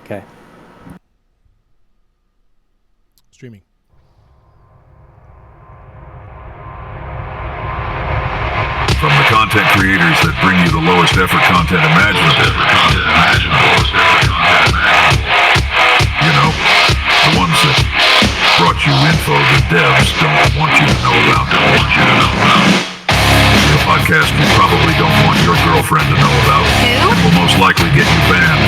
Okay. Streaming. From the content creators that bring you the lowest effort content imaginable. You know, the ones that brought you info the devs don't want you to know about. The podcast you probably don't want your girlfriend to know about. Who? And will most likely get you banned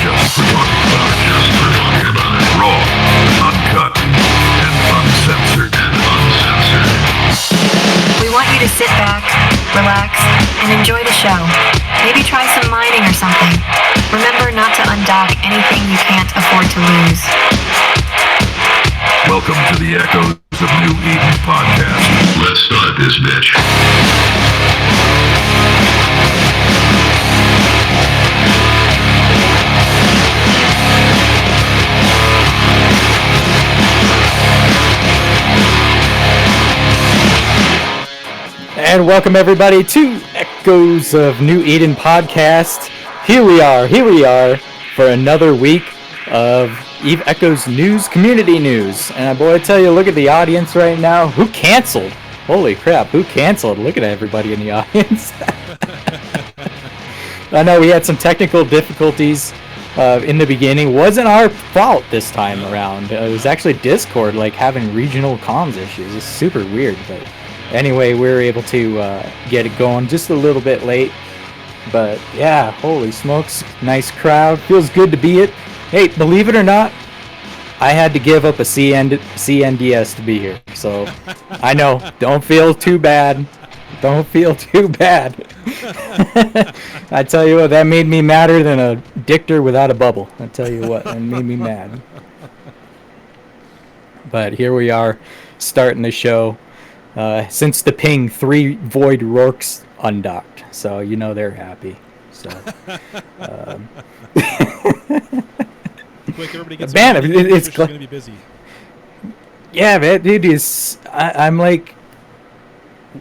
just for talking about it. Raw, uncut, and uncensored. We want you to sit back, relax, and enjoy the show. Maybe try some mining or something. Remember not to undock anything you can't afford to lose. Welcome to the Echoes of New Eden podcast. Let's start this bitch. And welcome everybody to Echoes of New Eden podcast. Here we are for another week of Eve Echoes news, community news. And boy, I tell you, look at the audience right now. Who canceled? Holy crap, who canceled? Look at everybody in the audience. I know we had some technical difficulties in the beginning. Wasn't our fault this time around. It was actually Discord like having regional comms issues. It's super weird, but anyway, we were able to get it going just a little bit late. But yeah, holy smokes, nice crowd. Feels good to be it. Hey, believe it or not, I had to give up a CNDS to be here. So I know, don't feel too bad. Don't feel too bad. I tell you what, that made me madder than a dictor without a bubble. I tell you what, it made me mad. But here we are, starting the show. Since the ping, 3 Void Rorks undocked, so you know they're happy. So, Quick, everybody gets man, it's going to be busy. Yeah, man, it is. I'm like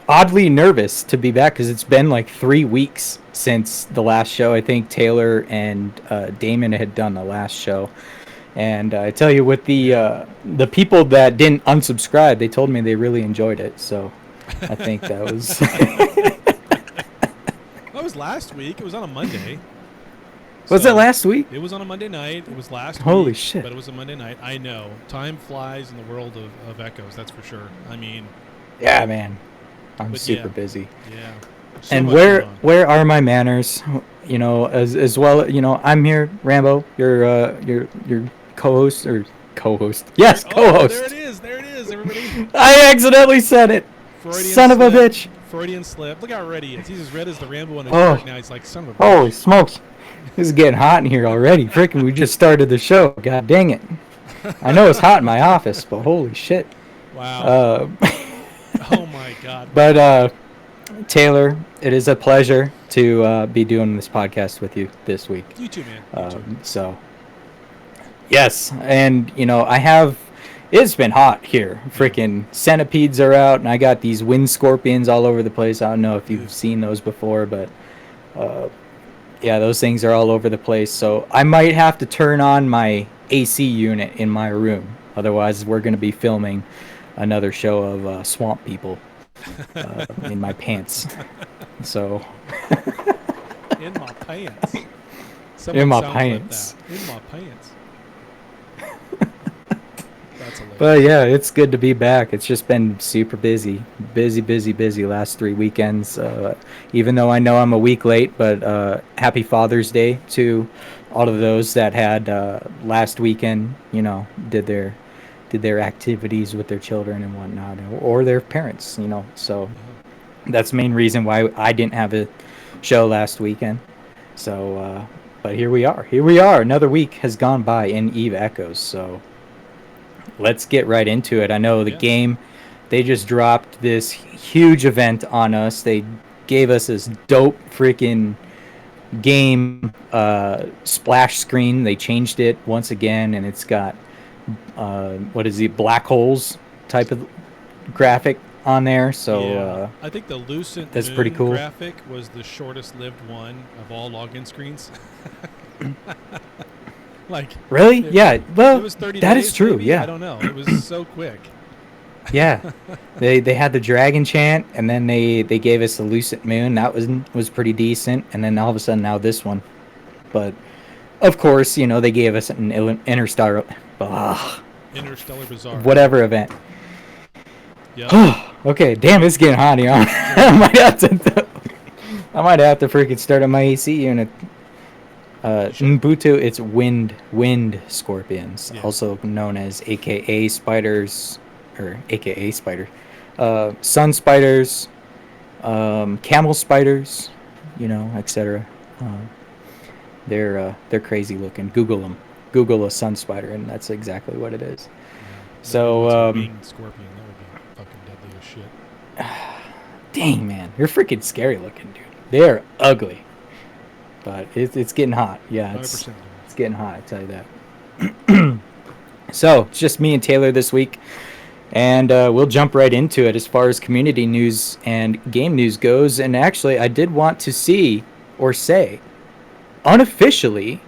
oddly nervous to be back because it's been like 3 weeks since the last show. I think Taylor and Damon had done the last show. And I tell you, with the people that didn't unsubscribe, they told me they really enjoyed it. So I think that was... That was last week. It was on a Monday. Was it last week? It was on a Monday night. It was last week. Holy shit. But it was a Monday night. I know. Time flies in the world of Echoes, that's for sure. I mean... Yeah, man. I'm but super yeah. busy. Yeah. So And much going on. where are my manners? You know, as well, you know, I'm here, Rambo, your co-host, or co-host. Yes, co-host. Oh, there it is, everybody. I accidentally said it. Freudian Son of a slip. bitch. Freudian slip. Look how red he is. He's as red as the Rambo on his Oh. shirt now. He's like, son of a bitch. Holy smokes. This is getting hot in here already. Freaking, we just started the show. God dang it. I know it's hot in my office, but holy shit. Wow. Oh, my God. But, Taylor, it is a pleasure to be doing this podcast with you this week. You too, man. You too. So, yes, and, you know, it's been hot here. Freaking centipedes are out, and I got these wind scorpions all over the place. I don't know if you've seen those before, but, yeah, those things are all over the place. So I might have to turn on my AC unit in my room. Otherwise, we're going to be filming another show of swamp people in my pants. So... In my pants. In my Someone pants. clip that. In my pants. That's hilarious. But yeah, it's good to be back. It's just been super busy last 3 weekends. Even though I know I'm a week late, but happy Father's Day to all of those that had last weekend. You know, did their activities with their children and whatnot, or their parents. You know, so that's the main reason why I didn't have a show last weekend. So, but here we are. Another week has gone by in Eve Echoes. So. Let's get right into it. I know the game, they just dropped this huge event on us. They gave us this dope freaking game splash screen. They changed it once again, and it's got, black holes type of graphic on there. So yeah. I think the Lucent that's Moon pretty cool. graphic was the shortest lived one of all login screens. Like Really? Yeah. Well, it was 30 that days, is true. maybe? Yeah. I don't know. It was so quick. Yeah. They had the dragon chant, and then they gave us the lucid moon. That was pretty decent, and then all of a sudden now this one. But of course, they gave us an interstellar, Interstellar Bazaar. whatever event. Yep. Okay, damn, it's getting hot here. I might have to freaking start on my AC unit. Mbutu, it's wind scorpions, Yeah. also known as AKA spiders, or AKA spider, sun spiders, camel spiders, etc. They're crazy looking. Google them. Google a sun spider, and that's exactly what it is. Yeah. So, It's a winged scorpion. That would be fucking deadly as shit. Dang, man, you're freaking scary looking, dude. They are ugly, but it's getting hot. Yeah, 100%. it's getting hot. I tell you that. So it's just me and Taylor this week, and we'll jump right into it as far as community news and game news goes. And actually, I did want to see or say, unofficially,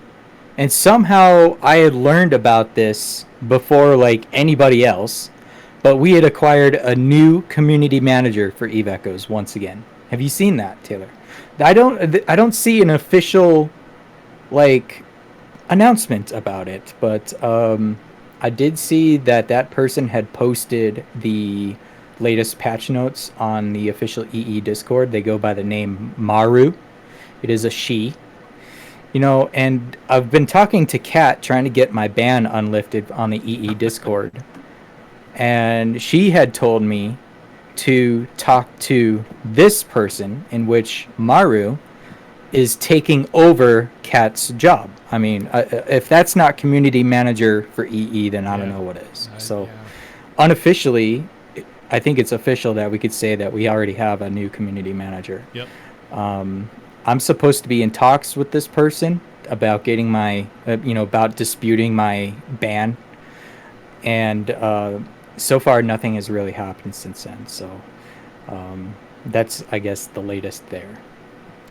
and somehow I had learned about this before like anybody else, but we had acquired a new community manager for Eve Echoes once again. Have you seen that, Taylor? I don't see an official like announcement about it, but I did see that person had posted the latest patch notes on the official EE Discord. They go by the name Maru. It is a she. And I've been talking to Kat trying to get my ban unlifted on the EE Discord. And she had told me to talk to this person, in which Maru is taking over Kat's job. I mean, if that's not community manager for EE, then I don't know what is. So, unofficially, I think it's official that we could say that we already have a new community manager. Yep. I'm supposed to be in talks with this person about getting my, about disputing my ban. And so far, nothing has really happened since then. So that's, I guess, the latest there.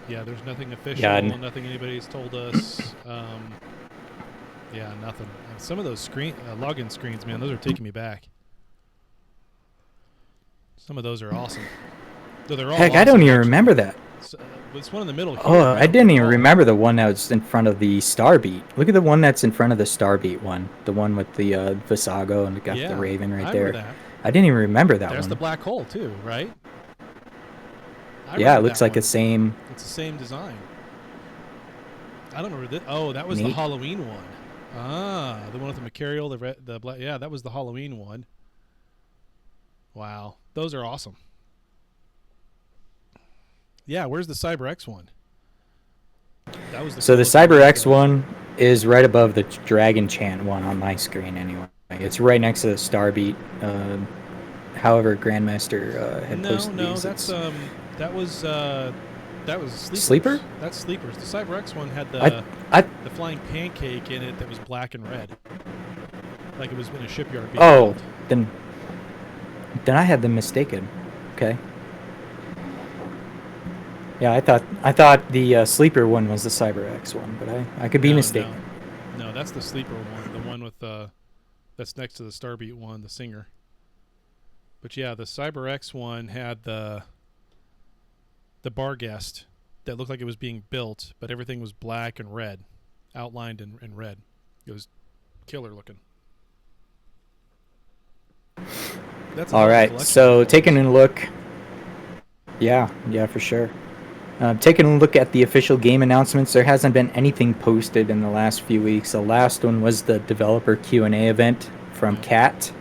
Yeah, there's nothing official. Yeah, nothing anybody's told us. Yeah, nothing. And some of those login screens, man, those are taking me back. Some of those are awesome. Though they're all Heck, I awesome, don't even actually. remember that. It's one in the middle here. Oh, I didn't even recall. remember the one that was in front of the Starbeat. Look at the one that's in front of the Starbeat one. The one with the Visago and got the Raven right there. That. I didn't even remember that There's one. the black hole too, right? Yeah, it looks like the same. It's the same design. I don't remember this. Oh, that was the Neat. Halloween one. Ah, the one with the Mercurial, the black. Yeah, that was the Halloween one. Wow, those are awesome. Yeah, where's the CyberX one? That was So the CyberX one is right above the Dragon Chant one on my screen anyway. It's right next to the Starbeat. However, Grandmaster had posted No, these. that's that was Sleepers. Sleeper? That's Sleepers. The CyberX one had the flying pancake in it that was black and red, like it was in a shipyard. Being Oh, built. then I had them mistaken. Okay. Yeah, I thought the Sleeper one was the CyberX one, but I could be mistaken. No, that's the Sleeper one, the one with that's next to the Starbeat one, the Singer. But yeah, the CyberX one had the bar guest that looked like it was being built, but everything was black and red, outlined in red. It was killer looking. That's All right, so taking a look. Yeah, for sure. Taking a look at the official game announcements, there hasn't been anything posted in the last few weeks. The last one was the developer Q&A event from Kat.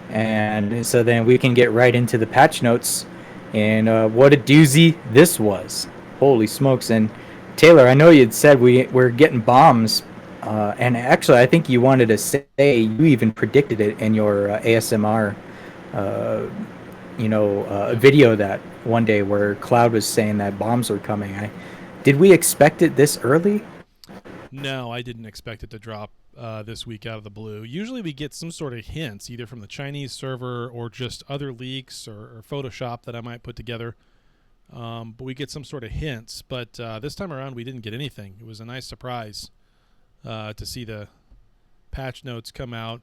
And so then we can get right into the patch notes. And what a doozy this was. Holy smokes. And Taylor, I know you'd said we're getting bombs. And actually, I think you wanted to say, you even predicted it in your ASMR video that one day where Cloud was saying that bombs were coming. Did we expect it this early? No, I didn't expect it to drop this week out of the blue. Usually we get some sort of hints, either from the Chinese server or just other leaks or Photoshop that I might put together. But we get some sort of hints. But this time around we didn't get anything. It was a nice surprise. to see the patch notes come out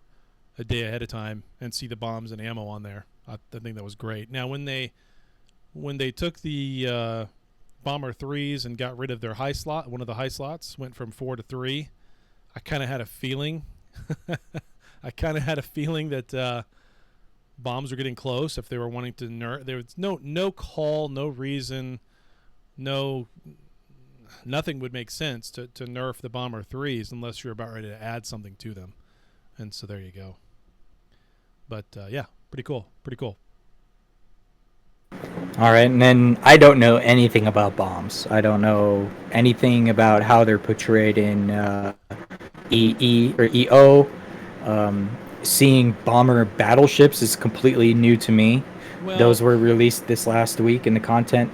a day ahead of time and see the bombs and ammo on there. I think that was great. Now, when they took the Bomber 3s and got rid of their high slot, one of the high slots went from 4 to 3, I kind of had a feeling. I kind of had a feeling that bombs were getting close. If they were wanting to nerf, there was no call, no reason, nothing would make sense to nerf the Bomber 3s unless you're about ready to add something to them. And so there you go. But yeah, pretty cool. All right, and then I don't know anything about bombs. I don't know anything about how they're portrayed in EE or EO. Seeing bomber battleships is completely new to me. Well, Those were released this last week in the content.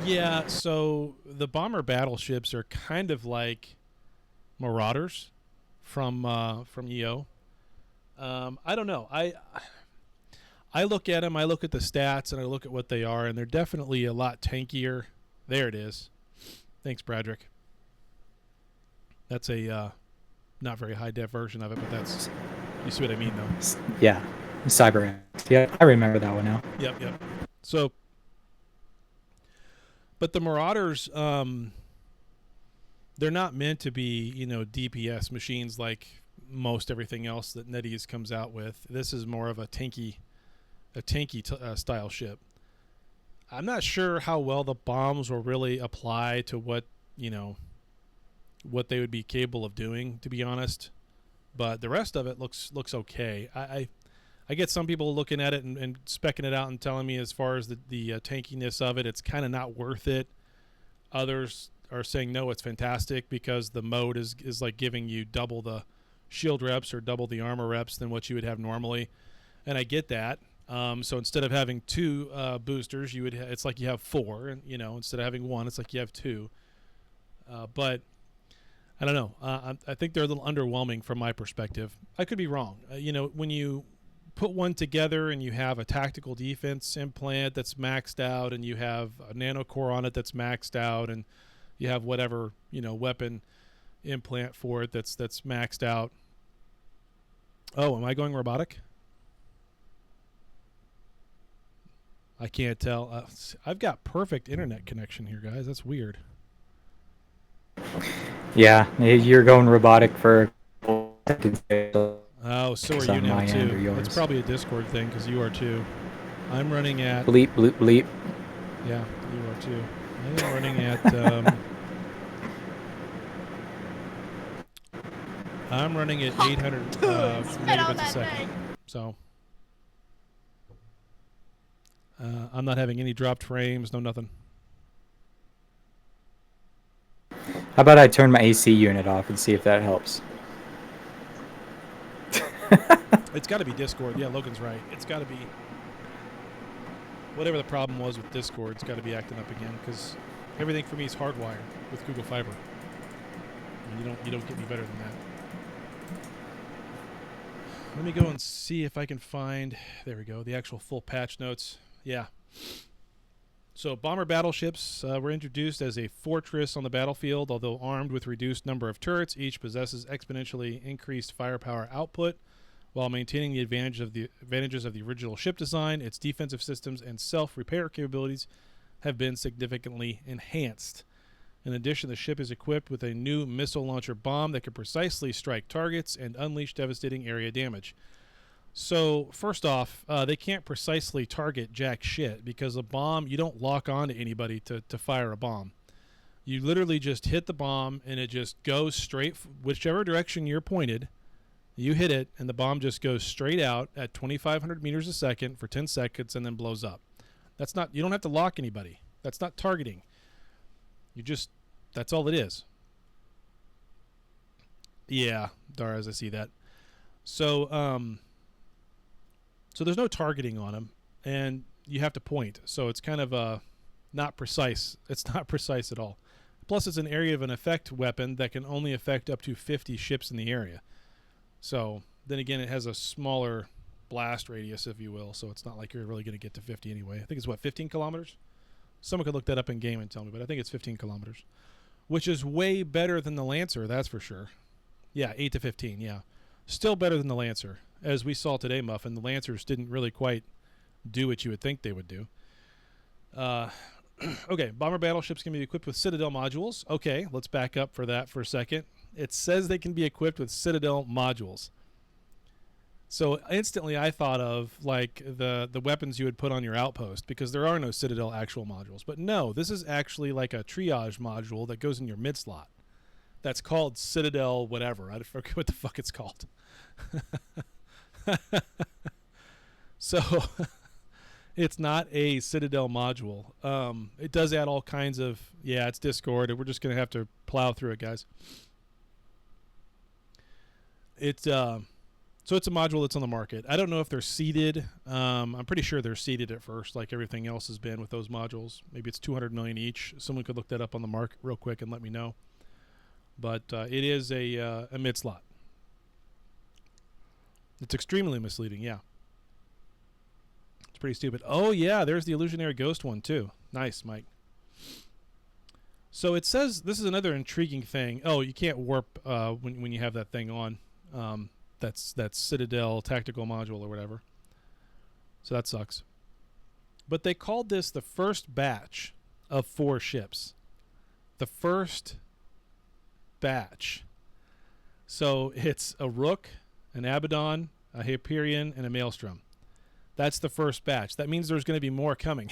Yeah, so the bomber battleships are kind of like Marauders from EO. I don't know. I look at them, I look at the stats, and I look at what they are, and they're definitely a lot tankier. There it is. Thanks, Bradrick. That's a not very high def version of it, but that's, you see what I mean, though. Yeah, Cyber. Yeah, I remember that one now. Yep. So, but the Marauders, they're not meant to be, DPS machines like most everything else that NetEase comes out with. This is more of a tanky style ship. I'm not sure how well the bombs will really apply to what they would be capable of doing, to be honest. But the rest of it looks okay. I get some people looking at it and specking it out and telling me as far as the tankiness of it, it's kind of not worth it. Others are saying no, it's fantastic because the mode is like giving you double the shield reps or double the armor reps than what you would have normally, and I get that. So instead of having 2 boosters, you would it's like you have 4, and instead of having 1, it's like you have 2. But I don't know. I think they're a little underwhelming from my perspective. I could be wrong. When you put one together and you have a tactical defense implant that's maxed out, and you have a nano core on it that's maxed out, and you have whatever weapon implant for it that's maxed out. Oh, am I going robotic? I can't tell. I've got perfect internet connection here, guys. That's weird. Yeah, you're going robotic for. Oh, so are you now too. It's probably a Discord thing because you are too. I'm running at bleep bleep bleep. Yeah, you are too. I am running at. I'm running at 800 megabits a second. So. I'm not having any dropped frames, no nothing. How about I turn my AC unit off and see if that helps? It's got to be Discord. Yeah, Logan's right. It's got to be whatever the problem was with Discord. It's got to be acting up again because everything for me is hardwired with Google Fiber. And you don't get any better than that. Let me go and see if I can find. There we go. The actual full patch notes. Yeah. So bomber battleships were introduced as a fortress on the battlefield. Although armed with reduced number of turrets, each possesses exponentially increased firepower output while maintaining the advantages of the original ship design. Its defensive systems and self-repair capabilities have been significantly enhanced. In addition, the ship is equipped with a new missile launcher bomb that can precisely strike targets and unleash devastating area damage. So, first off, they can't precisely target jack shit because a bomb, you don't lock on to anybody to fire a bomb. You literally just hit the bomb and it just goes straight, whichever direction you're pointed, you hit it and the bomb just goes straight out at 2,500 meters a second for 10 seconds and then blows up. You don't have to lock anybody. That's not targeting. That's all it is. Yeah, Daraz, I see that. So there's no targeting on them, and you have to point. So it's kind of not precise. It's not precise at all. Plus, it's an area of an effect weapon that can only affect up to 50 ships in the area. So then again, it has a smaller blast radius, if you will. So it's not like you're really going to get to 50 anyway. I think it's 15 kilometers? Someone could look that up in game and tell me, but I think it's 15 kilometers. which is way better than the Lancer, that's for sure. Yeah, 8 to 15, yeah. Still better than the Lancer. As we saw today, Muffin, the Lancers didn't really quite do what you would think they would do. Okay, bomber battleships can be equipped with Citadel modules. Okay, let's back up for that for a second. It says they can be equipped with Citadel modules. So instantly I thought of like the weapons you would put on your outpost, because there are no Citadel actual modules. But no, this is actually like a triage module that goes in your mid slot. That's called Citadel whatever. I forget what the fuck it's called. So it's not a Citadel module. It does add all kinds of... Yeah, it's Discord. We're just going to have to plow through it, guys. It's... So it's a module that's on the market. I don't know if they're seeded. I'm pretty sure they're seeded at first, like everything else has been with those modules. Maybe it's 200 million each. Someone could look that up on the market real quick and let me know. But it is a mid slot. It's extremely misleading, yeah. It's pretty stupid. Oh, yeah, there's the Illusionary Ghost one, too. Nice, Mike. So it says, this is another intriguing thing. Oh, you can't warp when you have that thing on. That's Citadel tactical module or whatever. So that sucks. But they called this the first batch of 4 ships. The first batch. So it's a Rook, an Abaddon, a Hyperion, and a Maelstrom. That's the first batch. That means there's going to be more coming.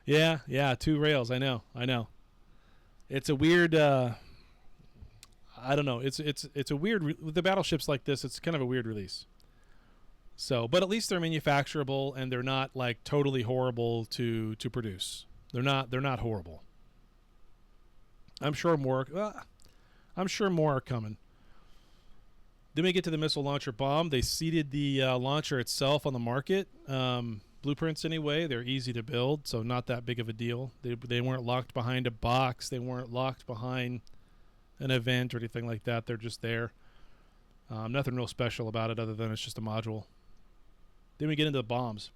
Yeah, 2 rails. I know. It's a weird. I don't know. It's a weird. With the battleships like this, it's kind of a weird release. So, but at least they're manufacturable and they're not like totally horrible to produce. They're not horrible. I'm sure more. I'm sure more are coming. Then we get to the missile launcher bomb. They seeded the launcher itself on the market. Blueprints anyway. They're easy to build, so not that big of a deal. They weren't locked behind a box. They weren't locked behind an event or anything like that. They're just there. Nothing real special about it other than it's just a module. Then we get into the bombs.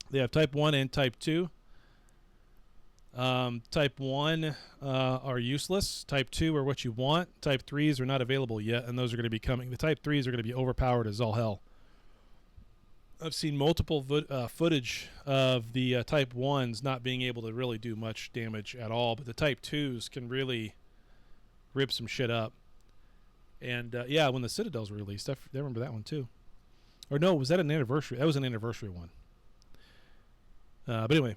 They have Type 1 and Type 2. Type 1 are useless. Type 2 are what you want. Type 3s are not available yet, and those are going to be coming. The Type 3s are going to be overpowered as all hell. I've seen multiple footage of the Type 1s not being able to really do much damage at all, but the Type 2s can really rip some shit up. And, yeah, when the Citadels were released, I remember that one too. Or no, was that an anniversary? That was an anniversary one. But anyway,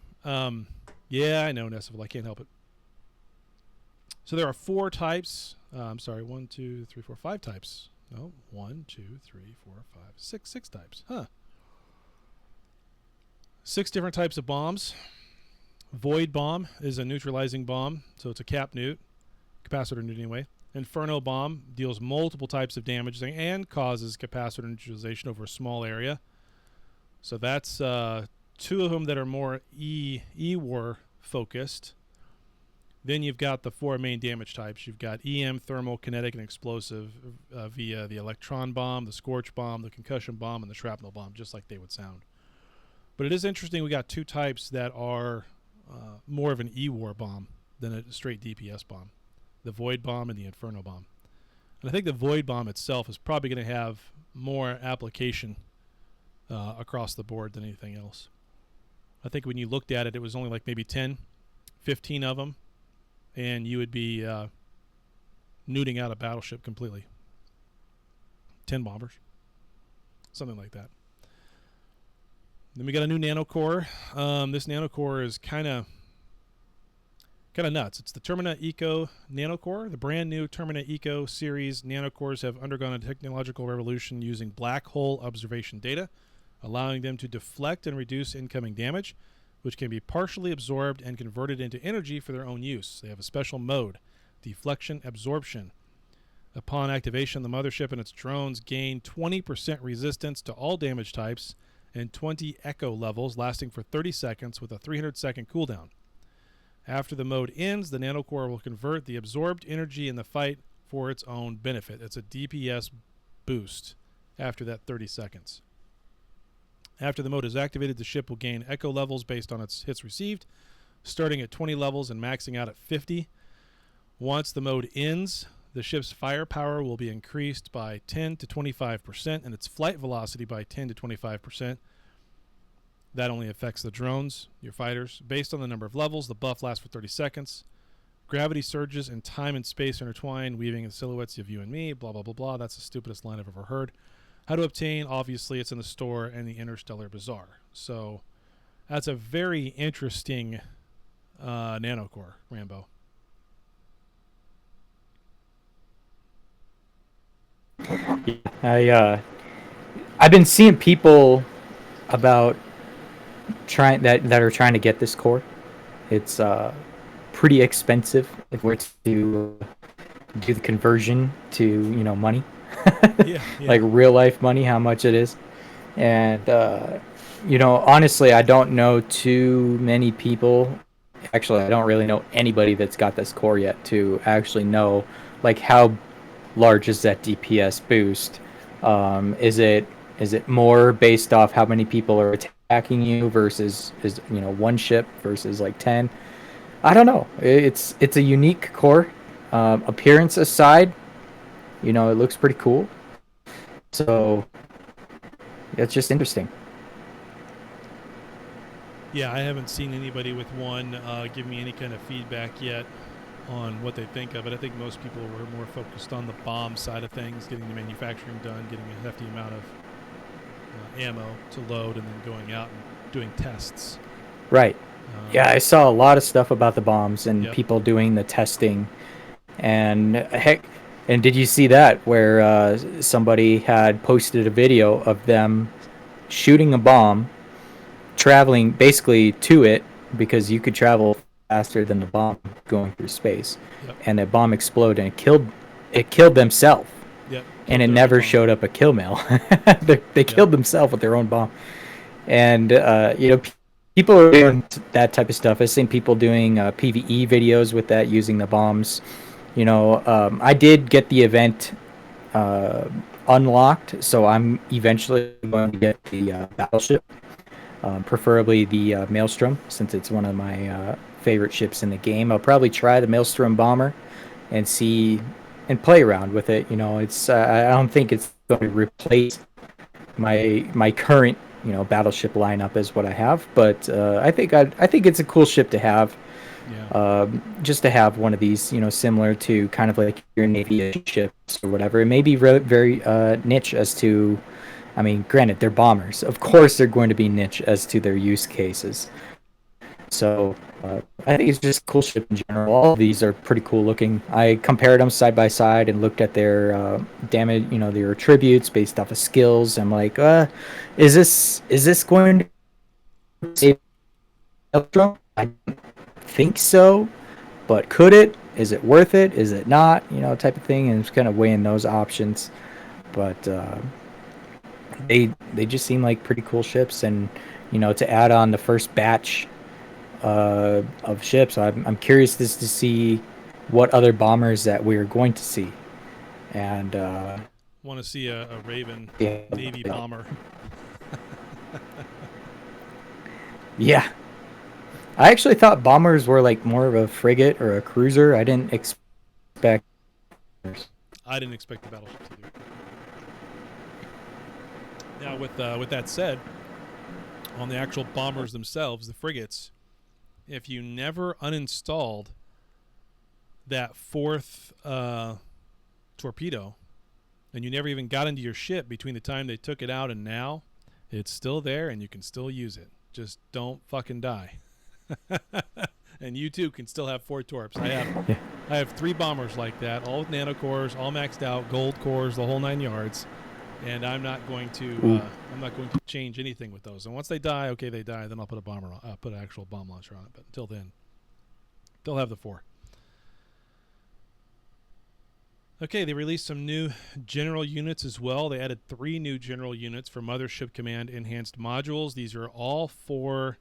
yeah, I know, Nessiville. I can't help it. So there are 4 types. I'm sorry, 1, 2, 3, 4, 5 types. No, 1, 2, 3, 4, 5, 6. 6 types. Huh. 6 different types of bombs. Void bomb is a neutralizing bomb, so it's a cap neut, capacitor neut anyway. Inferno bomb deals multiple types of damage and causes capacitor neutralization over a small area. So that's 2 of them that are more E-war focused. Then you've got the 4 main damage types. You've got EM, thermal, kinetic, and explosive via the electron bomb, the scorch bomb, the concussion bomb, and the shrapnel bomb, just like they would sound. But it is interesting we got 2 types that are more of an E-war bomb than a straight DPS bomb. The Void Bomb and the Inferno Bomb. And I think the Void Bomb itself is probably going to have more application across the board than anything else. I think when you looked at it, it was only like maybe 10, 15 of them, and you would be neuting out a battleship completely. 10 bombers. Something like that. Then we got a new nanocore. This nanocore is kind of nuts. It's the Termina Eco Nanocore. The brand new Termina Eco series nanocores have undergone a technological revolution using black hole observation data, allowing them to deflect and reduce incoming damage, which can be partially absorbed and converted into energy for their own use. They have a special mode, deflection absorption. Upon activation, the mothership and its drones gain 20% resistance to all damage types and 20 echo levels lasting for 30 seconds with a 300-second cooldown. After the mode ends, the nanocore will convert the absorbed energy in the fight for its own benefit. It's a DPS boost after that 30 seconds. After the mode is activated, the ship will gain echo levels based on its hits received, starting at 20 levels and maxing out at 50. Once the mode ends, the ship's firepower will be increased by 10 to 25% and its flight velocity by 10 to 25%. That only affects the drones, your fighters. Based on the number of levels, the buff lasts for 30 seconds. Gravity surges and time and space intertwine, weaving the silhouettes of you and me, blah, blah, blah, blah. That's the stupidest line I've ever heard. How to obtain, obviously, it's in the store and the Interstellar Bazaar. So that's a very interesting nanocore, Rambo. I've been seeing people about that are trying to get this core. It's pretty expensive if we're to do the conversion to money, Yeah. like real life money, how much it is. And honestly, I don't know too many people. Actually, I don't really know anybody that's got this core yet to actually know like how large is that DPS boost. Is it more based off how many people are attacking you versus one ship versus like 10? I don't know. It's a unique core. Appearance aside, it looks pretty cool. So it's just interesting. Yeah, I haven't seen anybody with one give me any kind of feedback yet on what they think of it. I think most people were more focused on the bomb side of things, getting the manufacturing done, getting a hefty amount of ammo to load, and then going out and doing tests. Right. Yeah, I saw a lot of stuff about the bombs and Yep. people doing the testing. And heck, and did you see that where somebody had posted a video of them shooting a bomb, traveling basically to it because you could travel faster than the bomb going through space, Yep. and that bomb exploded and it killed themselves, Yep. and it Killed their never own bomb. showed up a kill mail. They killed themselves with their own bomb, and people are doing that type of stuff. I've seen people doing PVE videos with that using the bombs. I did get the event unlocked, so I'm eventually going to get the battleship, preferably the Maelstrom, since it's one of my favorite ships in the game. I'll probably try the Maelstrom bomber and see and play around with it. It's I don't think it's going to replace my current battleship lineup as what I have, but I think it's a cool ship to have. Yeah. Just to have one of these, similar to kind of like your Navy ships or whatever. It may be very niche as to, I mean, granted, they're bombers. Of course, they're going to be niche as to their use cases. So I think it's just a cool ship in general. All of these are pretty cool looking. I compared them side by side and looked at their damage, their attributes based off of skills. I'm like, is this going to save Electro? I think so, but could it? Is it worth it? Is it not? Type of thing, and it's kind of weighing those options. But they just seem like pretty cool ships, and to add on the first batch of ships, I'm curious to see what other bombers that we're going to see, and Want to see a Raven yeah, Navy bomber. yeah. I actually thought bombers were like more of a frigate or a cruiser. I didn't expect. I didn't expect the battleships to do it. Now, with that said, on the actual bombers themselves, the frigates, if you never uninstalled that fourth torpedo, and you never even got into your ship between the time they took it out and now, it's still there and you can still use it. Just don't fucking die. And you too can still have 4 torps. I have 3 bombers like that, all with nano cores, all maxed out, gold cores, the whole 9 yards. And I'm not going to change anything with those. And once they die, okay, they die. Then I'll put put an actual bomb launcher on it. But until then, they'll have the 4. Okay, they released some new general units as well. They added 3 new general units for Mothership Command enhanced modules. These are all for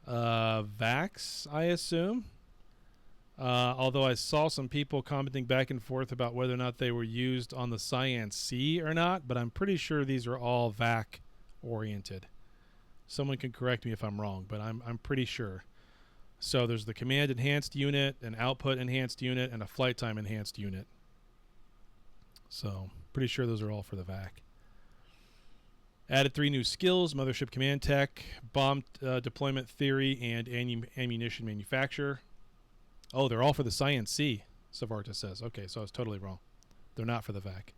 VAX, I assume. Although I saw some people commenting back and forth about whether or not they were used on the Cyan C or not, but I'm pretty sure these are all VAC oriented. Someone can correct me if I'm wrong, but I'm pretty sure. So there's the command enhanced unit, an output enhanced unit, and a flight time enhanced unit. So pretty sure those are all for the VAC. Added 3 new skills: Mothership Command Tech, Bomb Deployment Theory, and Ammunition Manufacture. Oh, they're all for the Science C, Savarta says. Okay, so I was totally wrong. They're not for the VAC.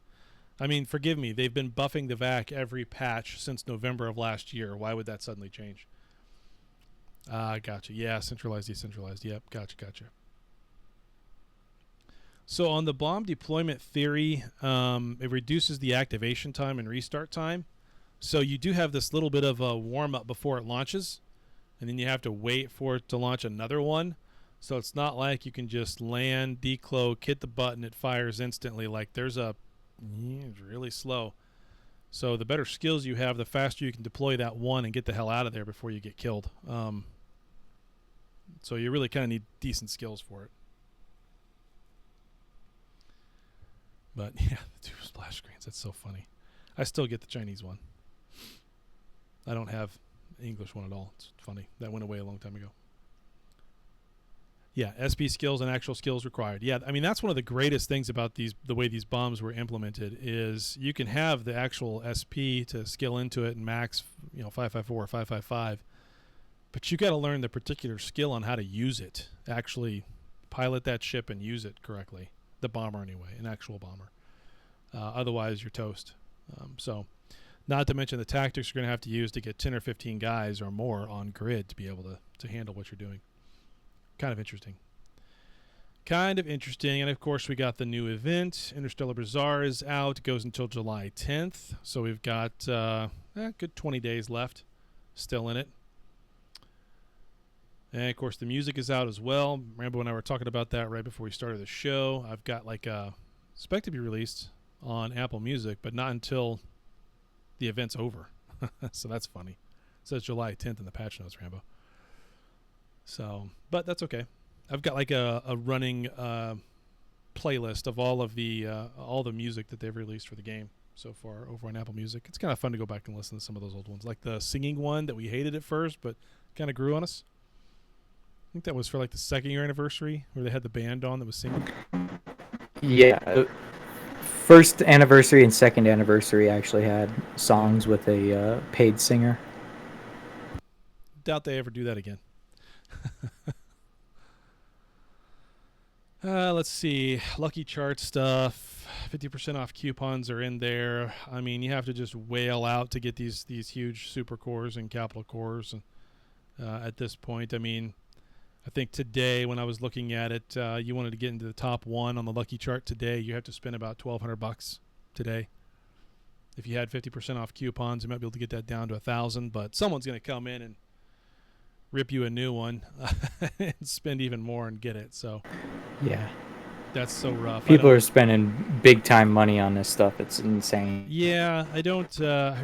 I mean, forgive me. They've been buffing the VAC every patch since November of last year. Why would that suddenly change? Gotcha. Yeah, centralized, decentralized. Yep, gotcha. So on the bomb deployment theory, it reduces the activation time and restart time. So you do have this little bit of a warm-up before it launches, and then you have to wait for it to launch another one. So it's not like you can just land, decloak, hit the button, it fires instantly. Like it's really slow. So the better skills you have, the faster you can deploy that one and get the hell out of there before you get killed. So you really kind of need decent skills for it. But yeah, the 2 splash screens, that's so funny. I still get the Chinese one. I don't have English one at all. It's funny. That went away a long time ago. Yeah, SP skills and actual skills required. Yeah, I mean, that's one of the greatest things about the way these bombs were implemented is you can have the actual SP to skill into it and max, 554 or 555, but you got to learn the particular skill on how to use it, actually pilot that ship and use it correctly. The bomber anyway, an actual bomber. Otherwise, you're toast. So not to mention the tactics you're going to have to use to get 10 or 15 guys or more on grid to be able to handle what you're doing. Kind of interesting. And of course, we got the new event. Interstellar Bazaar is out. It goes until July 10th. So we've got a good 20 days left still in it. And of course, the music is out as well. Rambo and I were talking about that right before we started the show. I've got expect to be released on Apple Music, but not until the event's over. So that's funny. It says July 10th in the patch notes, Rambo. So, but that's okay. I've got a running playlist of all the music that they've released for the game so far over on Apple Music. It's kind of fun to go back and listen to some of those old ones, like the singing one that we hated at first, but kind of grew on us. I think that was for the 2nd year anniversary where they had the band on that was singing. Yeah. First anniversary and second anniversary actually had songs with a paid singer. Doubt they ever do that again. Let's see. Lucky Chart stuff. 50% off coupons are in there. I mean, you have to just whale out to get these huge super cores and capital cores. And at this point, I mean, I think today when I was looking at it, you wanted to get into the top 1 on the Lucky Chart today, you have to spend about $1,200 today. If you had 50% off coupons, you might be able to get that down to $1,000, but someone's going to come in and rip you a new one and spend even more and get it. So yeah, that's so rough. People are spending big time money on this stuff. It's insane. Yeah, I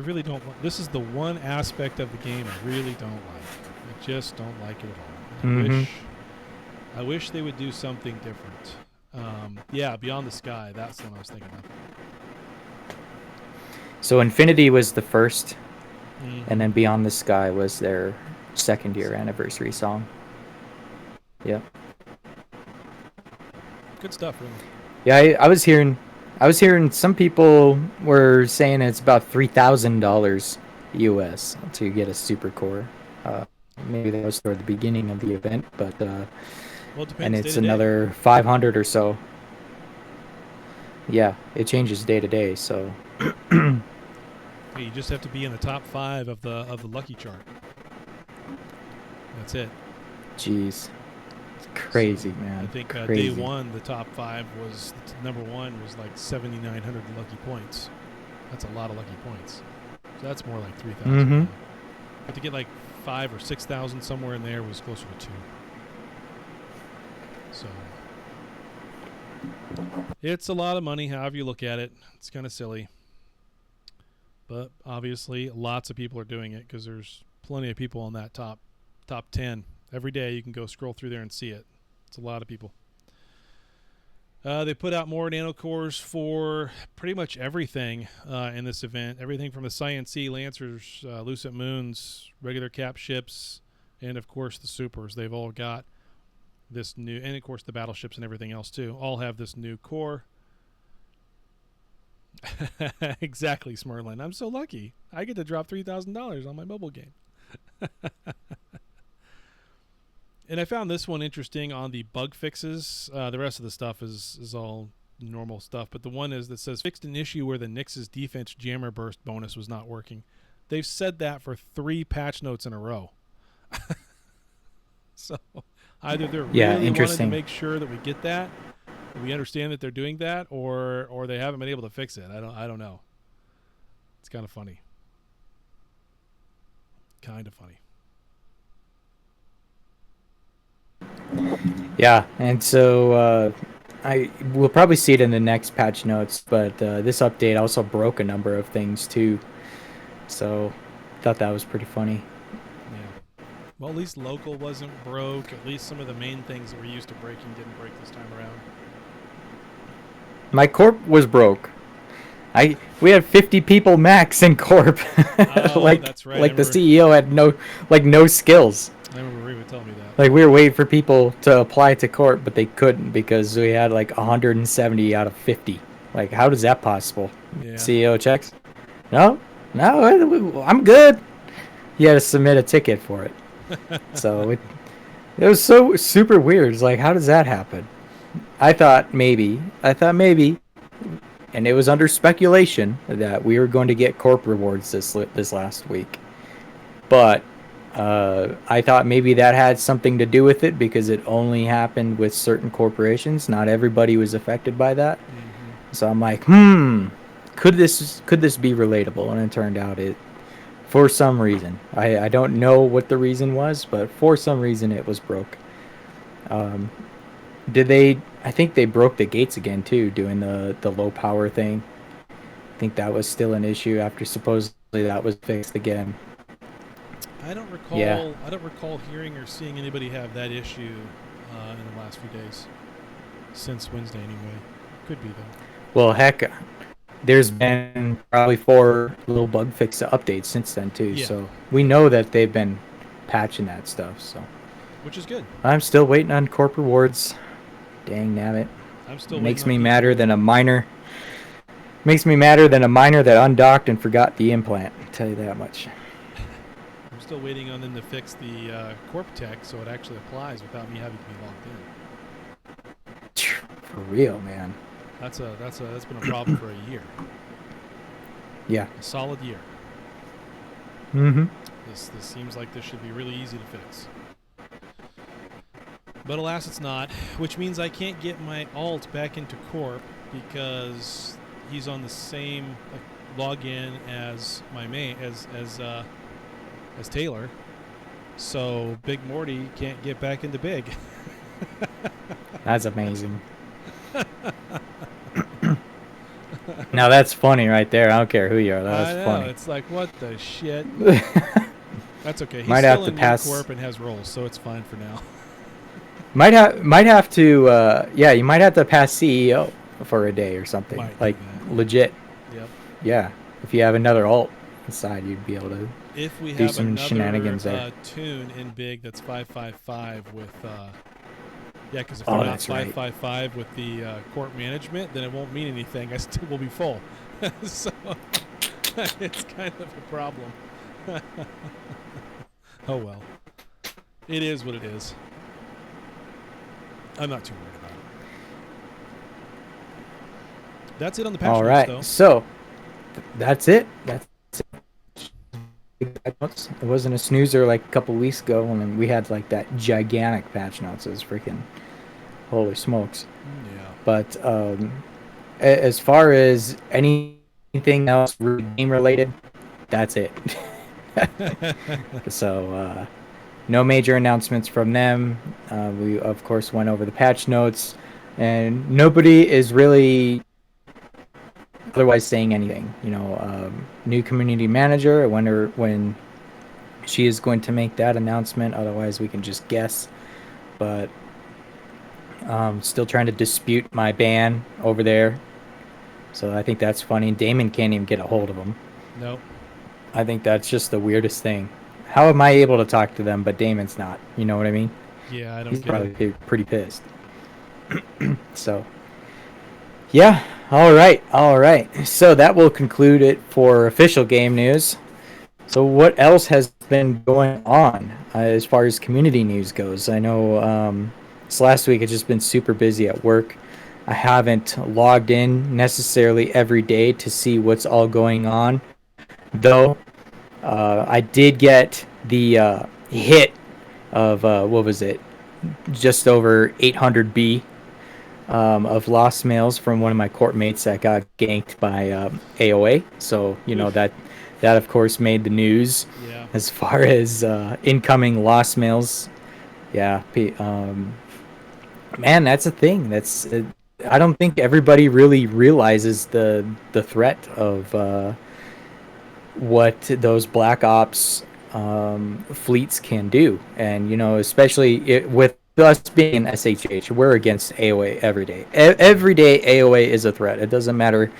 really don't. This is the one aspect of the game I really don't like. I just don't like it at all. I wish they would do something different. Yeah, Beyond the Sky. That's the one I was thinking of. So Infinity was the first, and then Beyond the Sky was their 2nd year anniversary song. Yep. Good stuff, really. Yeah, I was hearing some people were saying it's about $3,000 US to get a super core. Maybe that was toward the beginning of the event, but well, it depends and it's day to day. another 500 or so. Yeah, it changes day to day. So you just have to be in the top 5 of the Lucky Chart. That's it. Jeez, it's crazy, man. I think crazy. day 1, the top 5 was number 1 was 7,900 lucky points. That's a lot of lucky points. So that's more like 3,000. But to get 5 or 6,000 somewhere in there was closer to 2. So it's a lot of money, however you look at it. It's kind of silly. But obviously, lots of people are doing it because there's plenty of people on that top 10. Every day you can go scroll through there and see it. It's a lot of people. They put out more nanocores for pretty much everything in this event. Everything from the Science-E Lancers, Lucent Moons, regular cap ships, and of course the Supers. They've all got this new, and of course the battleships and everything else too, all have this new core. Exactly, Smurlin. I'm so lucky. I get to drop $3,000 on my mobile game. And I found this one interesting on the bug fixes. The rest of the stuff is all normal stuff, but the one is that says fixed an issue where the Nyx's defense jammer burst bonus was not working. They've said that for 3 patch notes in a row. So either they're really wanting to make sure that we get that, we understand that they're doing that, or they haven't been able to fix it. I don't know. It's kind of funny. Kind of funny. Yeah, and so I will probably see it in the next patch notes, but this update also broke a number of things too. So thought that was pretty funny. Yeah. Well, at least local wasn't broke. At least some of the main things that we're used to breaking didn't break this time around. My corp was broke. We had 50 people max in corp. Oh, that's right. Like the CEO had no skills. I remember Reba telling me that. Like we were waiting for people to apply to corp, but they couldn't because we had like 170 out of 50. Like, how is that possible? Yeah. CEO checks. No, I'm good. You had to submit a ticket for it. So it was so super weird. It's like, how does that happen? I thought maybe, and it was under speculation that we were going to get corp rewards this last week. But I thought maybe that had something to do with it because it only happened with certain corporations. Not everybody was affected by that. Mm-hmm. So I'm like, could this be relatable? And it turned out it, for some reason. I don't know what the reason was, but for some reason it was broke. I think they broke the gates again too, doing the low power thing. I think that was still an issue after supposedly that was fixed again. I don't recall hearing or seeing anybody have that issue in the last few days. Since Wednesday anyway. Could be though. Well, heck, there's been probably 4 little bug fix updates since then too. Yeah. So we know that they've been patching that stuff. So, which is good. I'm still waiting on corp rewards. Dang nabbit. I'm still makes me madder than a miner. Makes me madder than a miner that undocked and forgot the implant. I'll tell you that much. I'm still waiting on them to fix the corp tech so it actually applies without me having to be logged in. For real, man. That's been a problem for a year. Yeah. A solid year. Mm-hmm. This seems like this should be really easy to fix. But alas, it's not, which means I can't get my alt back into Corp because he's on the same login as my main as Taylor. So Big Morty can't get back into Big. That's amazing. Now that's funny right there. I don't care who you are. That's funny. It's like, what the shit? That's okay. He's might still have to in pass Corp and has roles, so it's fine for now. Might have to you might have to pass CEO for a day or something. Like legit. Yep. Yeah. If you have another alt inside, you'd be able to if we do have some another, shenanigans there. Tune in Big that's 555 with because if they're not 555 with the court management, then it won't mean anything. I still will be full. So it's kind of a problem. Oh well. It is what it is. I'm not too worried about it. That's it on the patch All notes, right, though. so that's it. That's it. It wasn't a snoozer like a couple weeks ago when we had like that gigantic patch notes. It was freaking holy smokes. Yeah. But as far as anything else game related, that's it. So no major announcements from them. We of course went over the patch notes, and nobody is really otherwise saying anything. New community manager. I wonder when she is going to make that announcement. Otherwise, we can just guess. But Still trying to dispute my ban over there. So I think that's funny. Damon can't even get a hold of him. Nope. I think that's just the weirdest thing. How am I able to talk to them, but Damon's not? You know what I mean? Yeah, I don't He's get it. probably pretty pissed. So, yeah. All right. So that will conclude it for official game news. So what else has been going on as far as community news goes? I know this last week I've just been super busy at work. I haven't logged in necessarily every day to see what's all going on, though. I did get the hit of what was it? Just over 800 B of lost mails from one of my court mates that got ganked by AOA. So Oof. that of course made the news Yeah. as far as incoming lost mails. Yeah, man, that's a thing. I don't think everybody really realizes the threat of what those Black Ops fleets can do, and especially with us being an SHH, we're against AOA every day. Every day AOA is a threat. It doesn't matter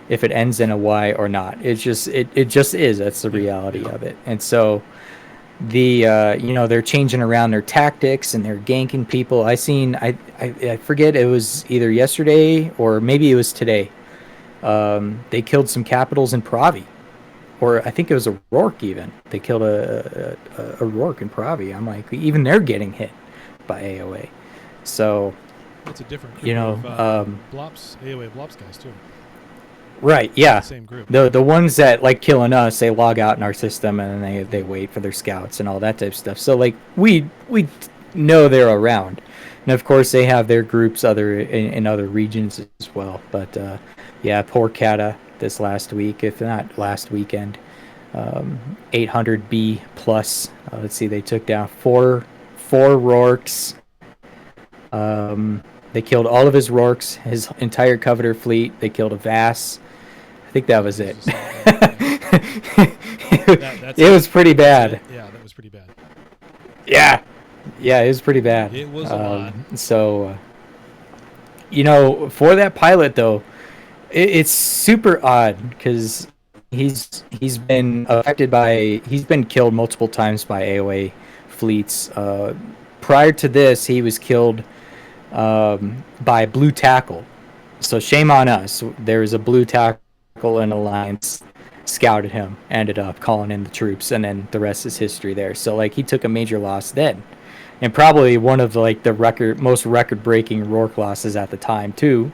if it ends in a Y or not. It just is. That's the reality of it. And so they're changing around their tactics and they're ganking people. I forget, it was either yesterday or maybe it was today. They killed some capitals in Pravi, or I think it was a Rourke even. They killed a Rourke in Pravi. I'm like, even they're getting hit by AOA. So It's a different group you know, of Blops, AOA Blops guys, too. right? Yeah, Same group. the ones that like killing us, they log out in our system and they wait for their scouts and all that type of stuff. So like we know they're around, and of course they have their groups in other regions as well. But yeah, poor Kata this last week, if not last weekend. 800 B plus. Let's see, they took down four Rourks. They killed all of his Rourks, his entire Coveter fleet. They killed a Vass. I think that was it. It was pretty bad. Yeah, that was pretty bad. Yeah, it was pretty bad. It was a lot. So, for that pilot though, it's super odd because he's been killed multiple times by AOA fleets. Prior to this, he was killed by Blue Tackle. So shame on us. There was a Blue Tackle in Alliance, scouted him, ended up calling in the troops, and then the rest is history there. So like he took a major loss then, and probably one of the most record-breaking Rourke losses at the time too.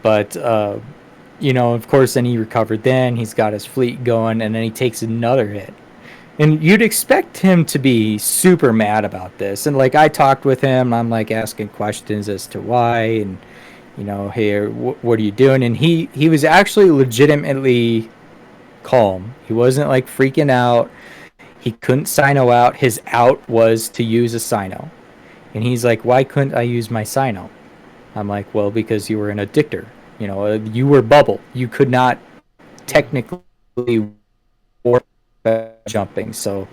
But of course, then he recovered. Then he's got his fleet going, and then he takes another hit. And you'd expect him to be super mad about this. And like I talked with him, I'm like asking questions as to why, and hey, what are you doing? And he was actually legitimately calm. He wasn't like freaking out. He couldn't Sino out. His out was to use a Sino. And he's like, why couldn't I use my Sino? I'm like, well, because you were an addictor. You were bubble. You could not technically warp jumping. So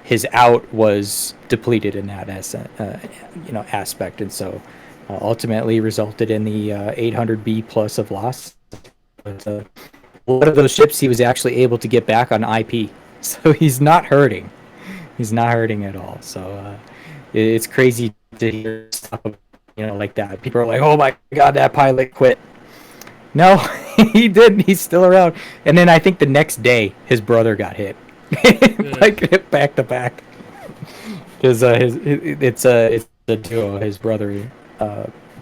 his out was depleted in that aspect. And so ultimately resulted in the 800B plus of loss. But a lot of those ships he was actually able to get back on IP. So he's not hurting. He's not hurting at all. So it's crazy to hear stuff like that. People are like, oh my god, that pilot quit. No, he didn't. He's still around. And then I think the next day his brother got hit. Like hit back to back. Because it's a duo. His brother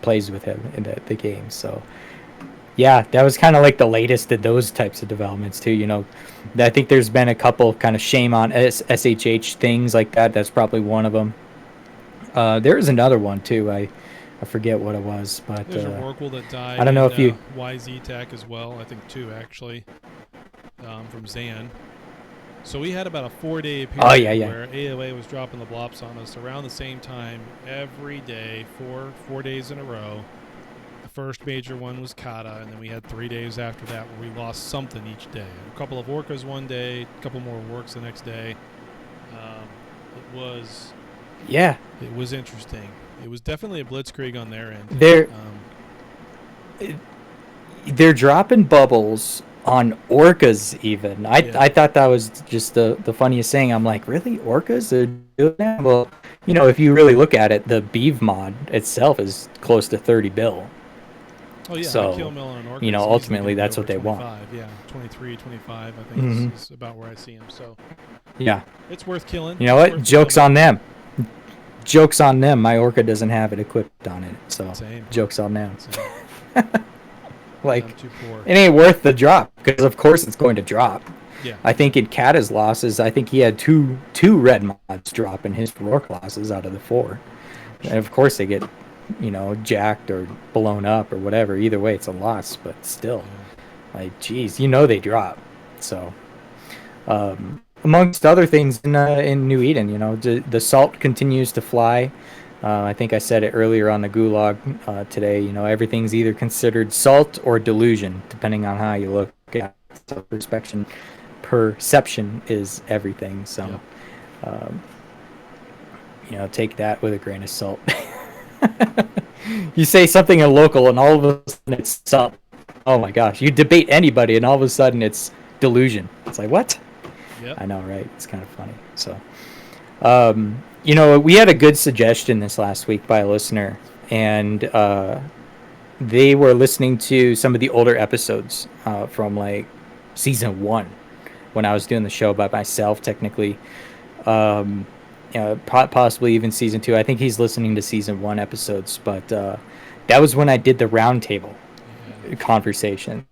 plays with him in the game. So yeah, that was kind of like the latest of those types of developments too. I think there's been a couple kind of shame on SHH things like that. That's probably one of them. There is another one too. I forget what it was, but there's a Oracle that died. I don't know if you YZ Tech as well. I think two actually from Zan. So we had about a 4-day period where AOA was dropping the blops on us around the same time every day, four days in a row. The first major one was Kata, and then we had 3 days after that where we lost something each day. A couple of Orcas one day, a couple more Works the next day. It was interesting. It was definitely a blitzkrieg on their end. They're they're dropping bubbles on orcas even. I thought that was just the funniest thing. I'm like, really, orcas are doing that? Well, if you really look at it, the beeve mod itself is close to 30 bill. Oh, yeah. So, kill mill on orca is ultimately easily that's over what they want. 25. Yeah, 23, 25, I think is about where I see them. So Yeah. it's worth killing. You know what? Joke's on them. Joke's on them. My orca doesn't have it equipped on it. So, Same. joke's on them. I'm too poor. It ain't worth the drop because, of course, it's going to drop. Yeah. I think in Kata's losses, I think he had two red mods drop in his rourke losses out of the 4. And, of course, they get, jacked or blown up or whatever. Either way, it's a loss, but still. Like, geez, they drop. So, amongst other things in New Eden, the salt continues to fly. I think I said it earlier on the gulag today. Everything's either considered salt or delusion, depending on how you look at it. So perception is everything. So, take that with a grain of salt. You say something in local, and all of a sudden it's salt. Oh my gosh! You debate anybody, and all of a sudden it's delusion. It's like, what? Yep. I know, right? It's kind of funny. So, we had a good suggestion this last week by a listener, and they were listening to some of the older episodes from like season 1 when I was doing the show by myself, technically. Possibly even season 2. I think he's listening to season 1 episodes, but that was when I did the roundtable conversations.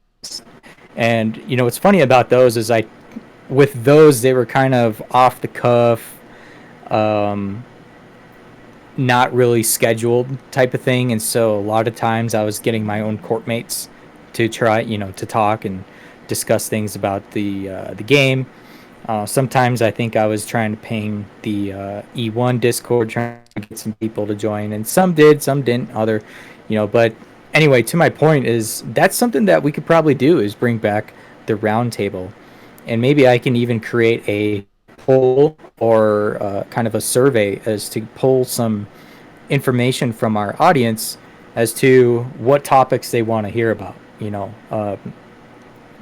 And what's funny about those is with those, they were kind of off the cuff, not really scheduled type of thing, and so a lot of times I was getting my own court mates to try, to talk and discuss things about the game. Sometimes I think I was trying to ping the E1 Discord, trying to get some people to join, and some did, some didn't. But anyway, to my point is that's something that we could probably do is bring back the roundtable, and maybe I can even create a poll or kind of a survey as to pull some information from our audience as to what topics they want to hear about.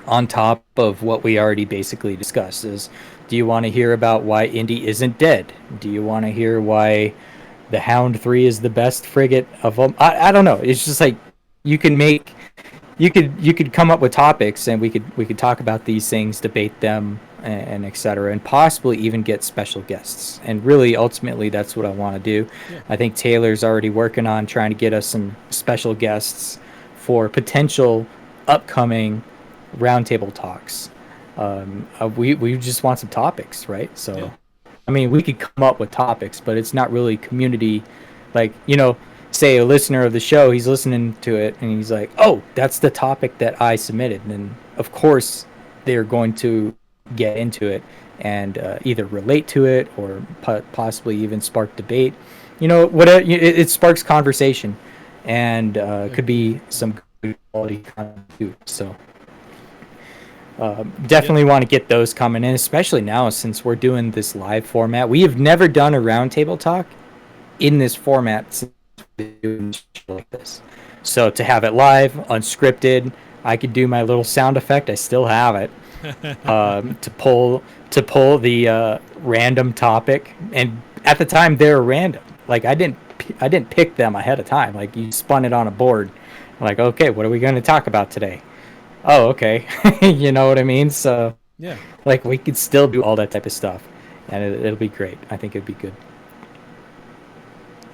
On top of what we already basically discussed is, do you want to hear about why Indy isn't dead? Do you want to hear why the Hound 3 is the best frigate of them? I don't know. It's just like you could come up with topics, and we could talk about these things, debate them, and etc., and possibly even get special guests. And really, ultimately, that's what I want to do. Yeah. I think Taylor's already working on trying to get us some special guests for potential upcoming roundtable talks. We just want some topics, right? So, I mean, we could come up with topics, but it's not really community. Like, say a listener of the show, he's listening to it, and he's like, "Oh, that's the topic that I submitted." And of course, they're going to get into it and either relate to it or possibly even spark debate. Whatever, it sparks conversation, and could be some good quality content too. So. Definitely want to get those coming in, especially now since we're doing this live format. We have never done a roundtable talk in this format since we're doing like this. So to have it live, unscripted, I could do my little sound effect. I still have it to pull the random topic, and at the time they were random. Like I didn't pick them ahead of time. Like you spun it on a board. Like, okay, what are we going to talk about today? Oh, okay. You know what I mean? So, yeah, like we could still do all that type of stuff, and it'll be great. I think it'd be good.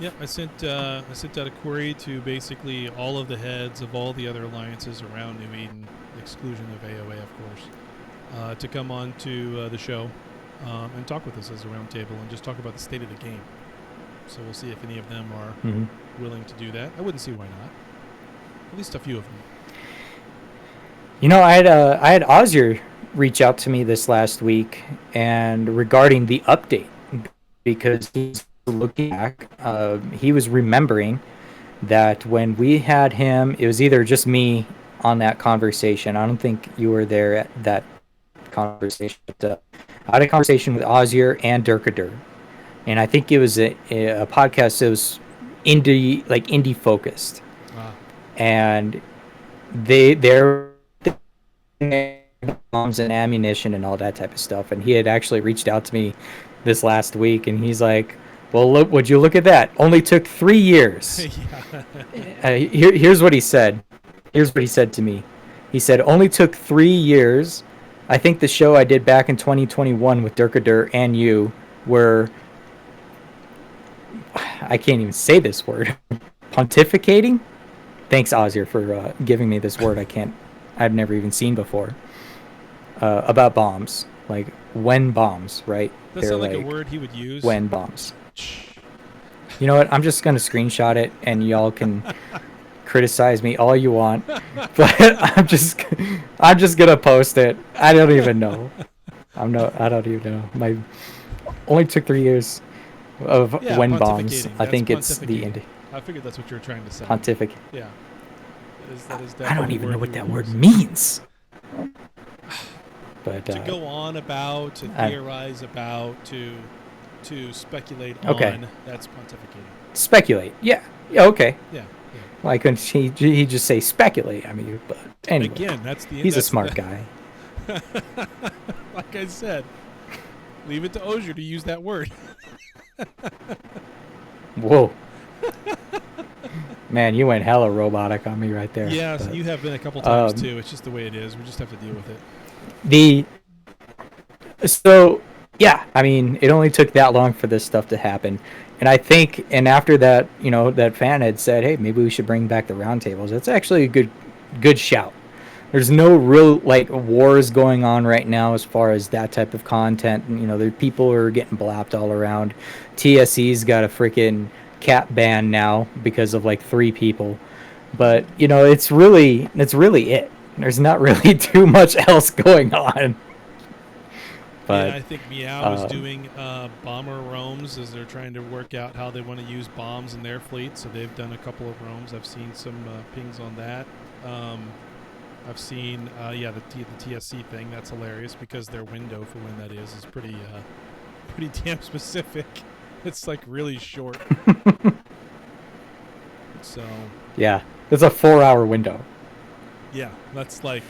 Yeah, I sent out a query to basically all of the heads of all the other alliances around New Eden, exclusion of AOA, of course, to come on to the show and talk with us as a roundtable and just talk about the state of the game. So we'll see if any of them are willing to do that. I wouldn't see why not. At least a few of them. I had Ozzy reach out to me this last week and regarding the update, because he's looking back, he was remembering that when we had him, it was either just me on that conversation. I don't think you were there at that conversation. But, I had a conversation with Ozzy and Durkadur, and I think it was a podcast that was indie focused, Ah. and they're bombs and ammunition and all that type of stuff. And he had actually reached out to me this last week, and he's like, "Well, look, would you look at that? Only took 3 years." Here's what he said. Here's what he said to me. He said, "Only took 3 years. I think the show I did back in 2021 with Dirkadur and you were, I can't even say this word, pontificating." Thanks, Ozir, for giving me this word I've never even seen before. About bombs, like when bombs, right? That sounds like a word he would use. When bombs. You know what? I'm just gonna screenshot it, and y'all can criticize me all you want, but I'm just gonna post it. I don't even know. I don't even know. My only took 3 years of when bombs. I think it's the indie. I figured that's what you were trying to say. Pontificate. Yeah. That is I don't even know what that word use. means. But to go on about, to theorize about, to speculate on, that's pontificating. Speculate. Yeah. Okay. Yeah. Why couldn't he just say speculate? I mean, but anyway. Again, he's a smart guy. Like I said, leave it to Osier to use that word. Whoa. Man, you went hella robotic on me right there. Yeah, so you have been a couple times too. It's just the way it is. We just have to deal with it. So yeah, I mean, it only took that long for this stuff to happen. And I think, and after that, that fan had said, hey, maybe we should bring back the roundtables. It's actually a good shout. There's no real, wars going on right now as far as that type of content. And, there people are getting blapped all around. TSE's got a freaking cat ban now because of, 3 people. But, it's really it. There's not really too much else going on. But, yeah, I think Meow is doing bomber roams as they're trying to work out how they want to use bombs in their fleet. So they've done a couple of roams. I've seen some pings on that. I've seen, the TSC thing. That's hilarious because their window for when that is pretty damn specific. It's really short. So. Yeah, it's a 4-hour window. Yeah, that's what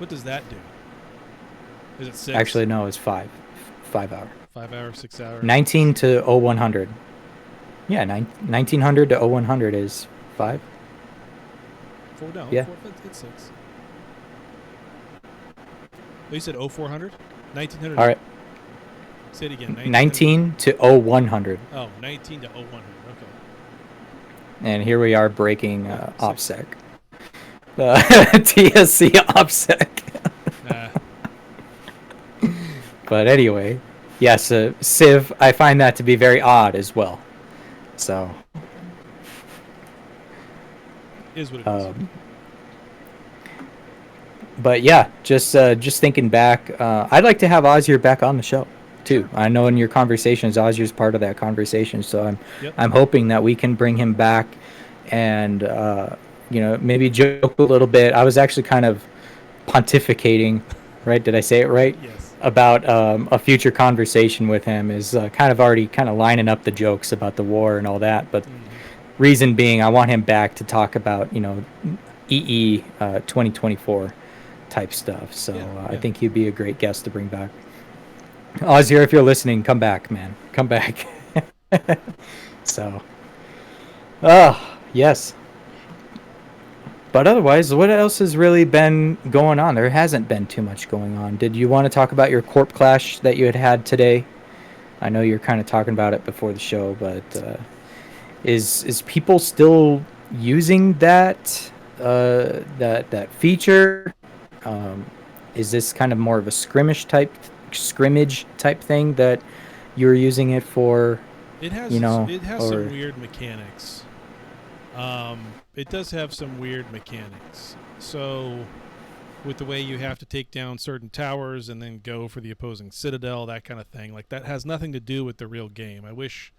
does that do? Is it 6? Actually, no, it's 5. 5 hour. 5 hour, 6 hour. 19 to 0100. Yeah, 1900 to 0100 is 5. 4, no. Yeah. 4, it's 6. Oh, you said 0400? 1900. All right. Say it again. 19 to 0100. Oh, 19 to 0100. Okay. And here we are breaking OPSEC. TSC OPSEC. But anyway, yes, Civ, I find that to be very odd as well. So. Is what it is. But yeah, just thinking back, I'd like to have Ozir back on the show too. I know in your conversations, Ozir's part of that conversation, so I'm hoping that we can bring him back and maybe joke a little bit. I was actually kind of pontificating, right? Did I say it right? Yes. About a future conversation with him is kind of already kind of lining up the jokes about the war and all that. But reason being, I want him back to talk about EE 2024 type stuff. So I think he'd be a great guest to bring back. Ozir, if you're listening, come back, man. Come back. So, yes. But otherwise, what else has really been going on? There hasn't been too much going on. Did you want to talk about your Corp Clash that you had today? I know you're kind of talking about it before the show, but is people still using that that feature? Is this kind of more of a scrimmage type thing that you're using it for? It has some weird mechanics. It does have some weird mechanics. So, with the way you have to take down certain towers and then go for the opposing citadel, that kind of thing, that has nothing to do with the real game. I wish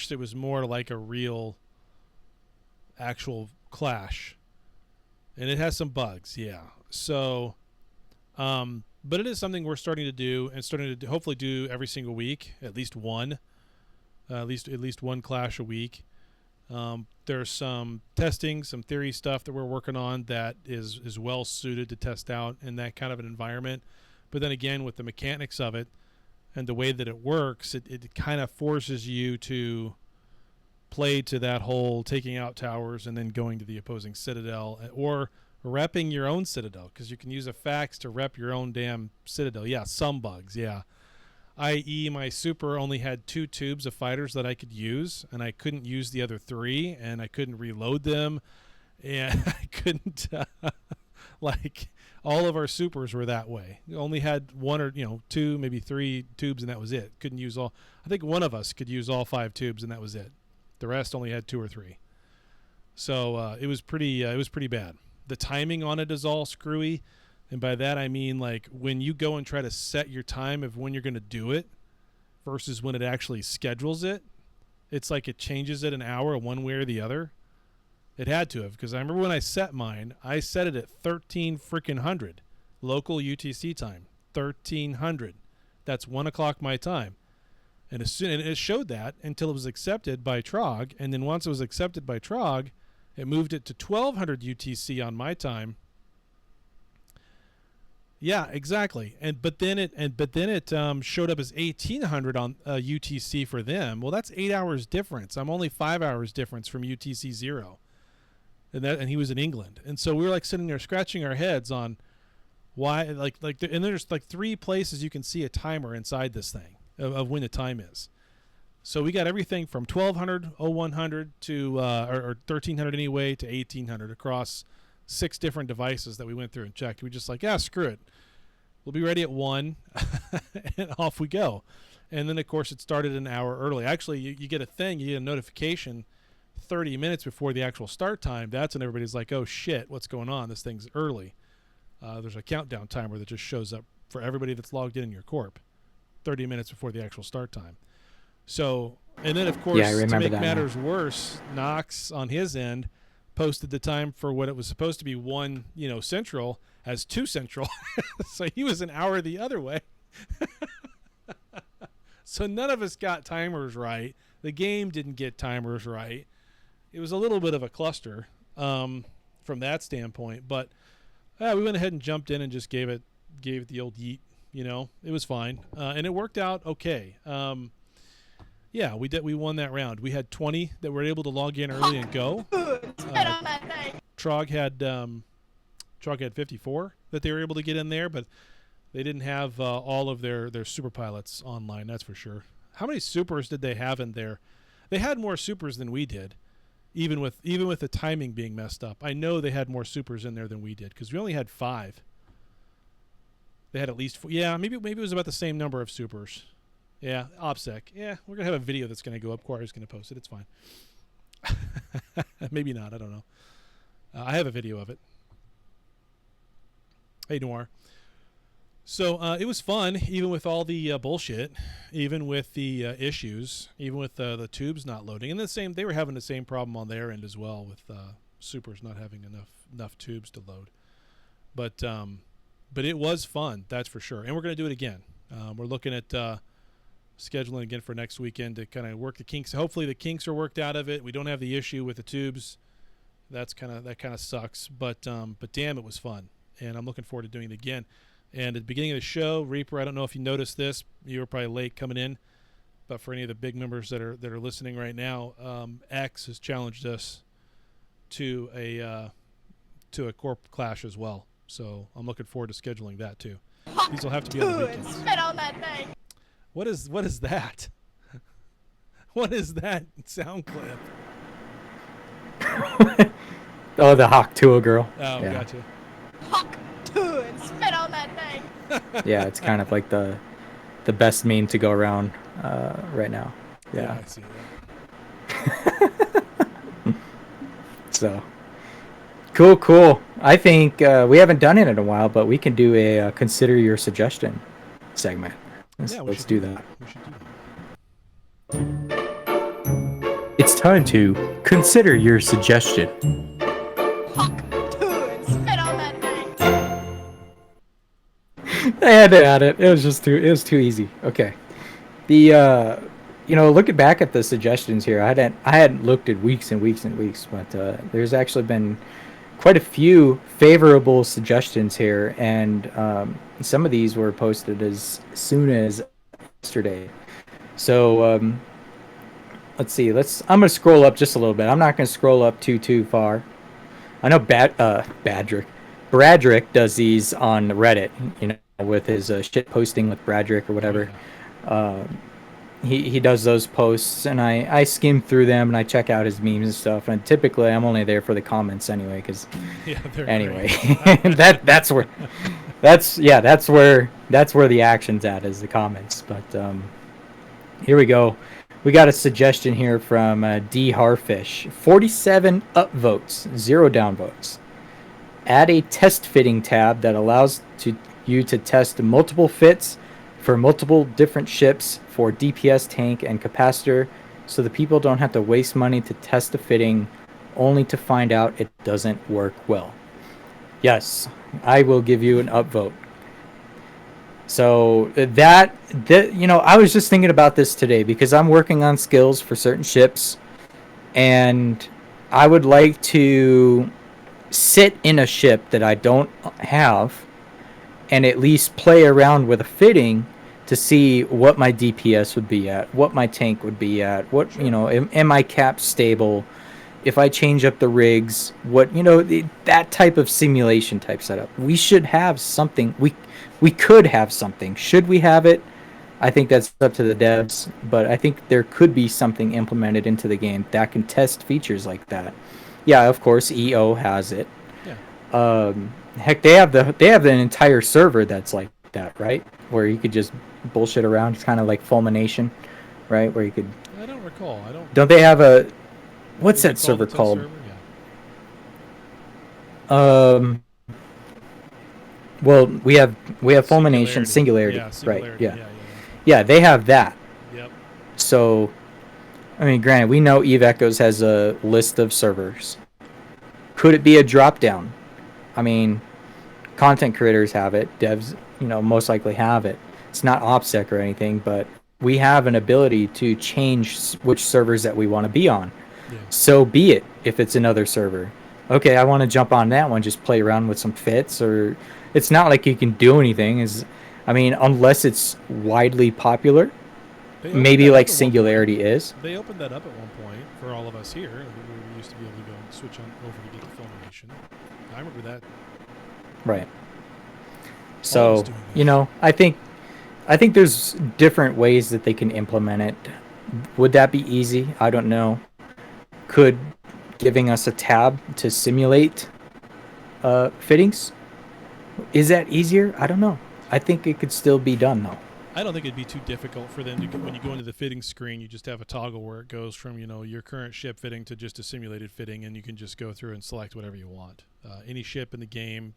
there was more like a real, actual clash. And it has some bugs, yeah. So, but it is something we're starting to do and hopefully do every single week, at least one clash a week. There's some testing, some theory stuff that we're working on that is well suited to test out in that kind of an environment. But then again, with the mechanics of it and the way that it works, it kind of forces you to play to that whole taking out towers and then going to the opposing citadel, or repping your own citadel, because you can use a fax to rep your own damn citadel. Yeah, some bugs, yeah. I.e., my super only had 2 tubes of fighters that I could use, and I couldn't use the other 3, and I couldn't reload them, and I couldn't, like, all of our supers were that way. We only had 1 or 2, maybe 3 tubes, and that was it. Couldn't use all. I think one of us could use all 5 tubes, and that was it. The rest only had 2 or 3. So it was pretty bad. The timing on it is all screwy. And by that, I mean, like, when you go and try to set your time of when you're going to do it versus when it actually schedules it, it's like it changes it an hour one way or the other. It had to have, because I remember when I set mine, I set it at 1300 local UTC time. 1300. That's 1 o'clock my time. And it showed that until it was accepted by Trog. And then once it was accepted by Trog, it moved it to 1200 UTC on my time. Yeah, exactly. But then it showed up as 1800 on UTC for them. Well, that's 8 hours difference. I'm only 5 hours difference from UTC 0, and he was in England. And so we were like sitting there scratching our heads on why, and there's like 3 places you can see a timer inside this thing of when the time is. So we got everything from 1200, 0100 to or 1300 anyway to 1800 across 6 different devices that we went through and checked. We just like, yeah, screw it. We'll be ready at 1 and off we go. And then, of course, it started an hour early. Actually, you get a thing, you get a notification 30 minutes before the actual start time. That's when everybody's like, oh, shit, what's going on? This thing's early. There's a countdown timer that just shows up for everybody that's logged in your corp 30 minutes before the actual start time. So, and then, of course, to make matters worse, Knox on his end posted the time for what it was supposed to be 1, Central as 2 Central. So he was an hour the other way. So none of us got timers right. The game didn't get timers right. It was a little bit of a cluster from that standpoint. But we went ahead and jumped in and just gave it the old yeet. It was fine. And it worked out okay. Yeah, we won that round. We had 20 that were able to log in early and go. Trog had 54 that they were able to get in there, but they didn't have all of their super pilots online, that's for sure. How many supers did they have in there? They had more supers than we did, even with the timing being messed up. I know they had more supers in there than we did because we only had 5. They had at least 4. Yeah, maybe it was about the same number of supers. Yeah, OPSEC. Yeah, we're going to have a video that's going to go up. Quarry's going to post it. It's fine. Maybe not. I don't know. I have a video of it. Hey, Noir. So it was fun, even with all the bullshit, even with the issues, even with the tubes not loading. And they were having the same problem on their end as well with supers not having enough tubes to load. But it was fun, that's for sure. And we're going to do it again. We're looking at scheduling again for next weekend to kind of work the kinks. Hopefully the kinks are worked out of it. We don't have the issue with the tubes. That kind of sucks. But damn, it was fun, and I'm looking forward to doing it again. And at the beginning of the show, Reaper, I don't know if you noticed this. You were probably late coming in, but for any of the big members that are listening right now, X has challenged us to a Corp Clash as well. So I'm looking forward to scheduling that too. These will have to be on the weekends. Spit on that thing. What is that? What is that sound clip? Oh, the Hawk Tua girl. Oh, yeah. Gotcha. Hawk to and spit on that thing. Yeah, it's kind of like the best meme to go around right now. Yeah. I see that. So cool. I think we haven't done it in a while, but we can do a consider your suggestion segment. Let's do that. We should do that. It's time to consider your suggestion. Hawk to and spit on that thing. I had to add it. It was too easy. Okay. The looking back at the suggestions here, I hadn't looked at weeks and weeks and weeks, but there's actually been quite a few favorable suggestions here, and some of these were posted as soon as yesterday. So let's see. I'm gonna scroll up just a little bit. I'm not gonna scroll up too far. I know Bradrick does these on Reddit, with his shit posting with Bradrick or Oh whatever. yeah. Uh, he does those posts, and I skim through them and I check out his memes and stuff. And typically I'm only there for the comments anyway, because Yeah, they're anyway, great. that's where the action's at, is the comments. But here we go. We got a suggestion here from D Harfish. 47 upvotes, 0 downvotes. Add a test fitting tab that allows you to test multiple fits for multiple different ships for DPS, tank, and capacitor, so the people don't have to waste money to test the fitting only to find out it doesn't work well. Yes, I will give you an upvote. So I was just thinking about this today because I'm working on skills for certain ships, and I would like to sit in a ship that I don't have and at least play around with a fitting to see what my DPS would be at, what my tank would be at, what, am I cap stable, if I change up the rigs, what, that type of simulation type setup. We should have something. We could have something. Should we have it? I think that's up to the devs, but I think there could be something implemented into the game that can test features like that. Yeah, of course, EO has it. Yeah. Heck, they have an entire server that's like that, right? Where you could just bullshit around. It's kind of like Fulmination, right? Where you could. I don't recall. I don't. Don't they have a? What's Is it that server a test called? server? Yeah. Well, we have Fulmination, Singularity, Yeah, right? Singularity. Yeah, Yeah. yeah, they have that. Yep. So, I mean, granted, we know Eve Echoes has a list of servers. Could it be a drop down? I mean, content creators have it. Devs, most likely have it. It's not OPSEC or anything, but we have an ability to change which servers that we want to be on. Yeah. So be it. If it's another server, okay, I want to jump on that one, just play around with some fits, or it's not like you can do anything. Unless it's widely popular, They opened maybe that like up at one Singularity point. is. They opened that up at one point for all of us here. We used to be able to go and switch on over to get the Fulmination. I remember that. Right. Always So, doing that. I think there's different ways that they can implement it. Would that be easy? I don't know. Could giving us a tab to simulate fittings, is that easier? I don't know. I think it could still be done though. I don't think it'd be too difficult for them to, when you go into the fitting screen, you just have a toggle where it goes from, your current ship fitting to just a simulated fitting, and you can just go through and select whatever you want. Any ship in the game,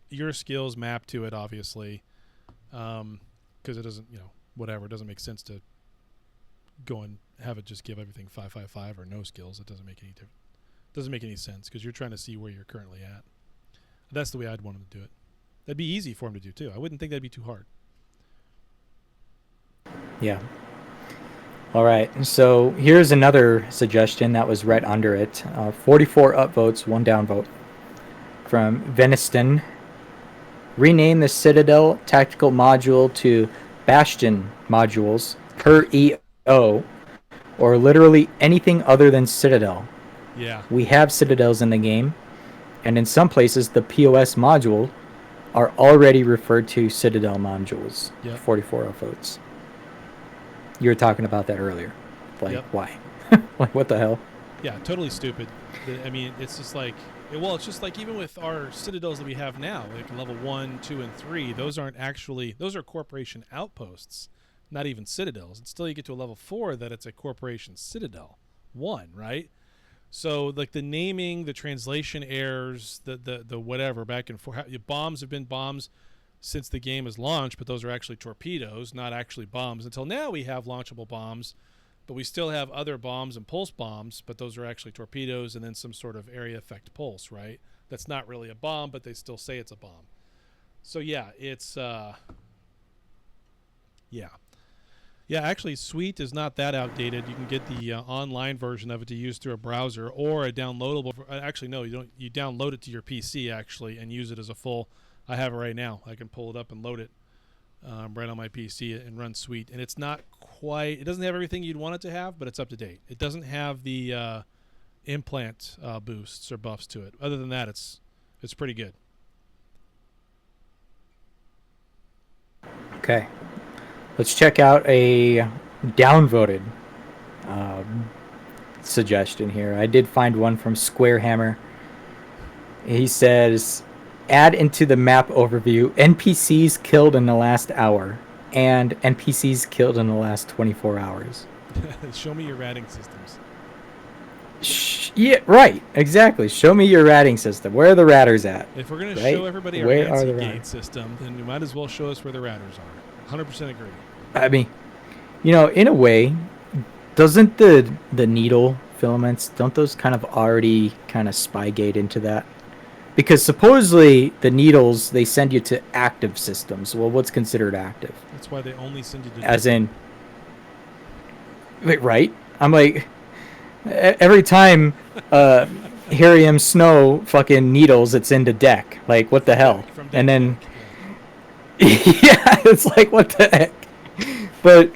your skills map to it, obviously, because it doesn't, whatever. It doesn't make sense to go and have it just give everything 555 or no skills. It doesn't make any difference. Doesn't make any sense because you're trying to see where you're currently at. That's the way I'd want them to do it. That'd be easy for them to do too. I wouldn't think that'd be too hard. Yeah. All right. So here's another suggestion that was right under it. 44 upvotes, 1 downvote from Veniston. Rename the Citadel tactical module to Bastion modules per EO, or literally anything other than Citadel. Yeah. We have Citadels in the game, and in some places the POS module are already referred to Citadel modules. Yep. 44 upvotes. You were talking about that earlier. Like, Yep. why? Like, what the hell? Yeah, totally stupid. It's just like, it's just like even with our Citadels that we have now, like level 1, 2, and 3, those are corporation outposts, not even Citadels. Until you get to a level 4 that it's a corporation Citadel 1, right? So like the naming, the translation errors, the whatever back and forth. Bombs have been bombs since the game is launched, but those are actually torpedoes, not actually bombs. Until now we have launchable bombs, but we still have other bombs and pulse bombs, but those are actually torpedoes and then some sort of area effect pulse, right? That's not really a bomb, but they still say it's a bomb. So yeah, it's yeah, Yeah, actually, Suite is not that outdated. You can get the online version of it to use through a browser or a downloadable. Actually, no, you don't. You download it to your PC actually and use it as a full. I have it right now. I can pull it up and load it right on my PC and run Suite. And it's not quite. It doesn't have everything you'd want it to have, but it's up to date. It doesn't have the implant boosts or buffs to it. Other than that, it's pretty good. Okay. Let's check out a downvoted suggestion here. I did find one from Squarehammer. He says, add into the map overview NPCs killed in the last hour and NPCs killed in the last 24 hours. Show me your ratting systems. Yeah, right. Exactly. Show me your ratting system. Where are the ratters at? If we're going to Right? show everybody our Where are fancy the gate ratters? system, then you might as well show us where the ratters are. 100% agree. I mean, in a way, doesn't the needle filaments, don't those kind of already kind of spygate into that? Because supposedly the needles, they send you to active systems. Well, what's considered active? That's why they only send you to As in, wait, right? I'm like, every time Helium Snow fucking needles, it's into deck. Like, what the hell? from And then, yeah. yeah, it's like, what the heck? But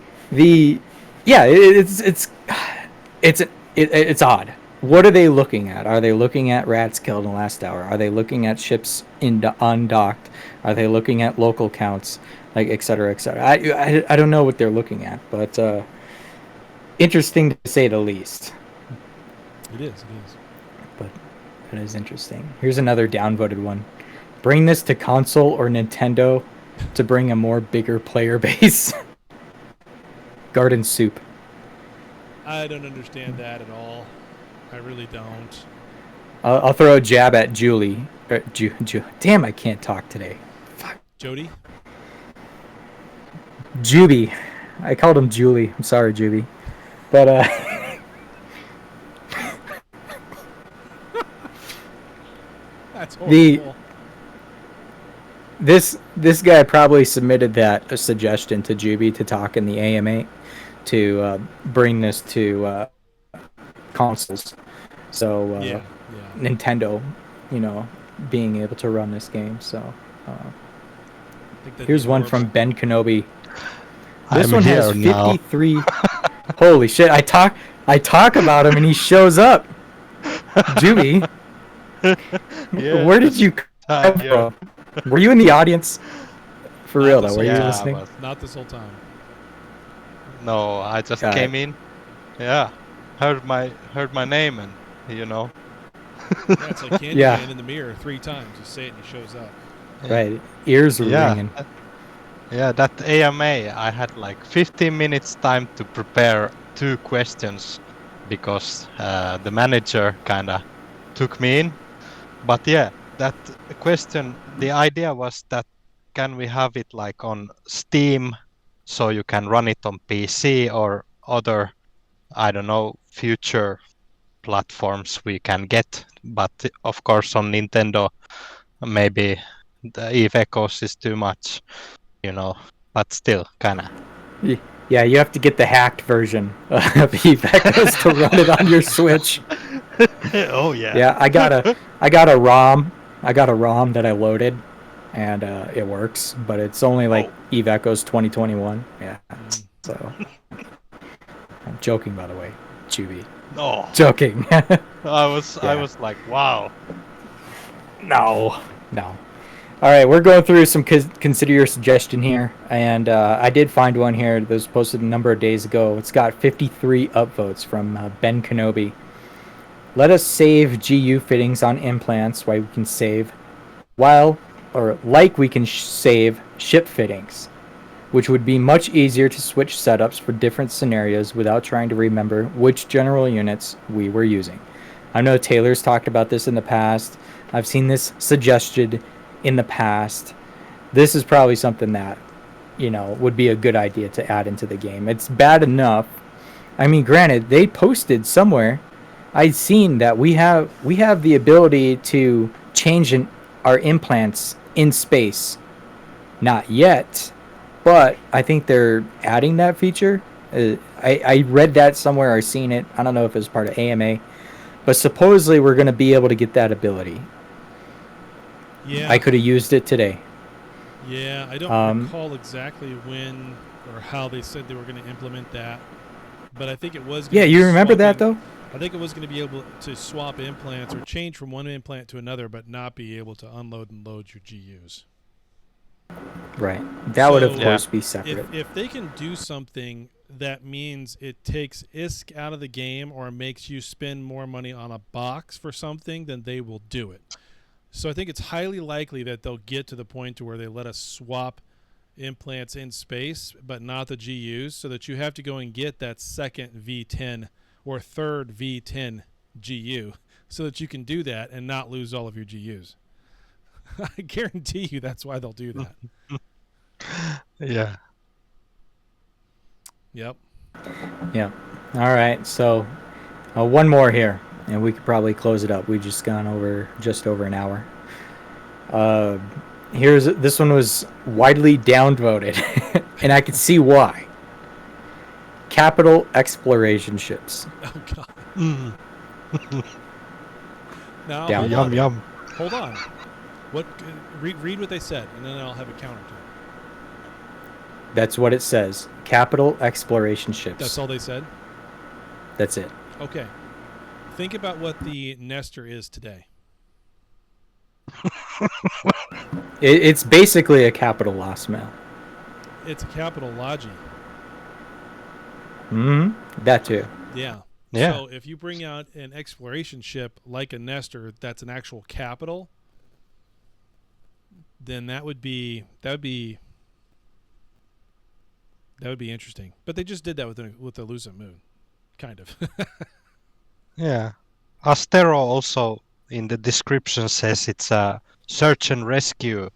it's odd. What are they looking at? Are they looking at rats killed in the last hour? Are they looking at ships undocked? Are they looking at local counts, like et cetera, et cetera? I don't know what they're looking at, but interesting to say the least. It is. But it is interesting. Here's another downvoted one. Bring this to console or Nintendo to bring a more bigger player base. Garden Soup. I don't understand that at all. I really don't. I'll throw a jab at Julie. Damn, I can't talk today. Jody? Jubi. I called him Julie. I'm sorry, Jubi. But That's horrible. this guy probably submitted that a suggestion to Jubi to talk in the AMA to bring this to consoles. So Yeah. Nintendo, being able to run this game. So I think that'd here's be one horrible. from Ben Kenobi. This I'm one has here now. 53. Holy shit! I talk about him and he shows up. Jubi, Yeah, where did you come yeah. from? Were you in the audience? For real though, were you Yeah, listening? but Not this whole time. no, I just Got came in. Yeah, heard my name and Yeah, it's like Candyman Yeah. in the mirror 3 times. You say it and he shows up. Right, ears were Yeah. ringing. Yeah, that AMA, I had like 15 minutes time to prepare 2 questions because the manager kind of took me in. But yeah, that question, the idea was that can we have it like on Steam so you can run it on PC or other, I don't know, future platforms we can get. But of course on Nintendo, maybe the Eve Echoes is too much. But still, kind of. Yeah, you have to get the hacked version of Eve Echoes to run it on your Switch. Oh yeah. Yeah, I got a ROM. I got a ROM that I loaded, and it works, but it's only like Eve Echoes 2021. Yeah, so I'm joking, by the way, Jubi. Oh, Joking. I was like, wow. No. All right, we're going through some consider your suggestion here, and I did find one here that was posted a number of days ago. It's got 53 upvotes from Ben Kenobi. Let us save GU fittings on implants while we can save, we can save ship fittings, which would be much easier to switch setups for different scenarios without trying to remember which general units we were using. I know Taylor's talked about this in the past. I've seen this suggested in the past. This is probably something that, would be a good idea to add into the game. It's bad enough. I mean, granted, they posted somewhere. I'd seen that we have the ability to change our implants in space. Not yet, but I think they're adding that feature. I read that somewhere or seen it. I don't know if it was part of AMA, but supposedly we're going to be able to get that ability. Yeah. I could have used it today. Yeah, I don't recall exactly when or how they said they were going to implement that, but I think it was. Yeah, you remember that though? I think it was going to be able to swap implants or change from one implant to another, but not be able to unload and load your GUs. Right. That would, of So, course, be separate. If they can do something that means it takes ISK out of the game or makes you spend more money on a box for something, then they will do it. So I think it's highly likely that they'll get to the point to where they let us swap implants in space, but not the GUs, so that you have to go and get that second V10 or third V10 GU so that you can do that and not lose all of your GUs. I guarantee you that's why they'll do that. Yeah. Yep. Yeah. All right. So one more here, and we could probably close it up. We've just gone over just over an hour. This one was widely downvoted, and I could see why. Capital exploration ships. Oh God. Mm. Now Down. Yum yum. Hold on. What? Read what they said, and then I'll have a counter to it. That's what it says. Capital exploration ships. That's all they said? That's it. Okay. Think about what the Nestor is today. It's basically a capital loss mail. It's a capital Logi. That too. Yeah. Yeah. So if you bring out an exploration ship like a Nestor that's an actual capital, then that would be interesting. But they just did that with the Lucent Moon, kind of. Yeah. Astero also in the description says it's a search and rescue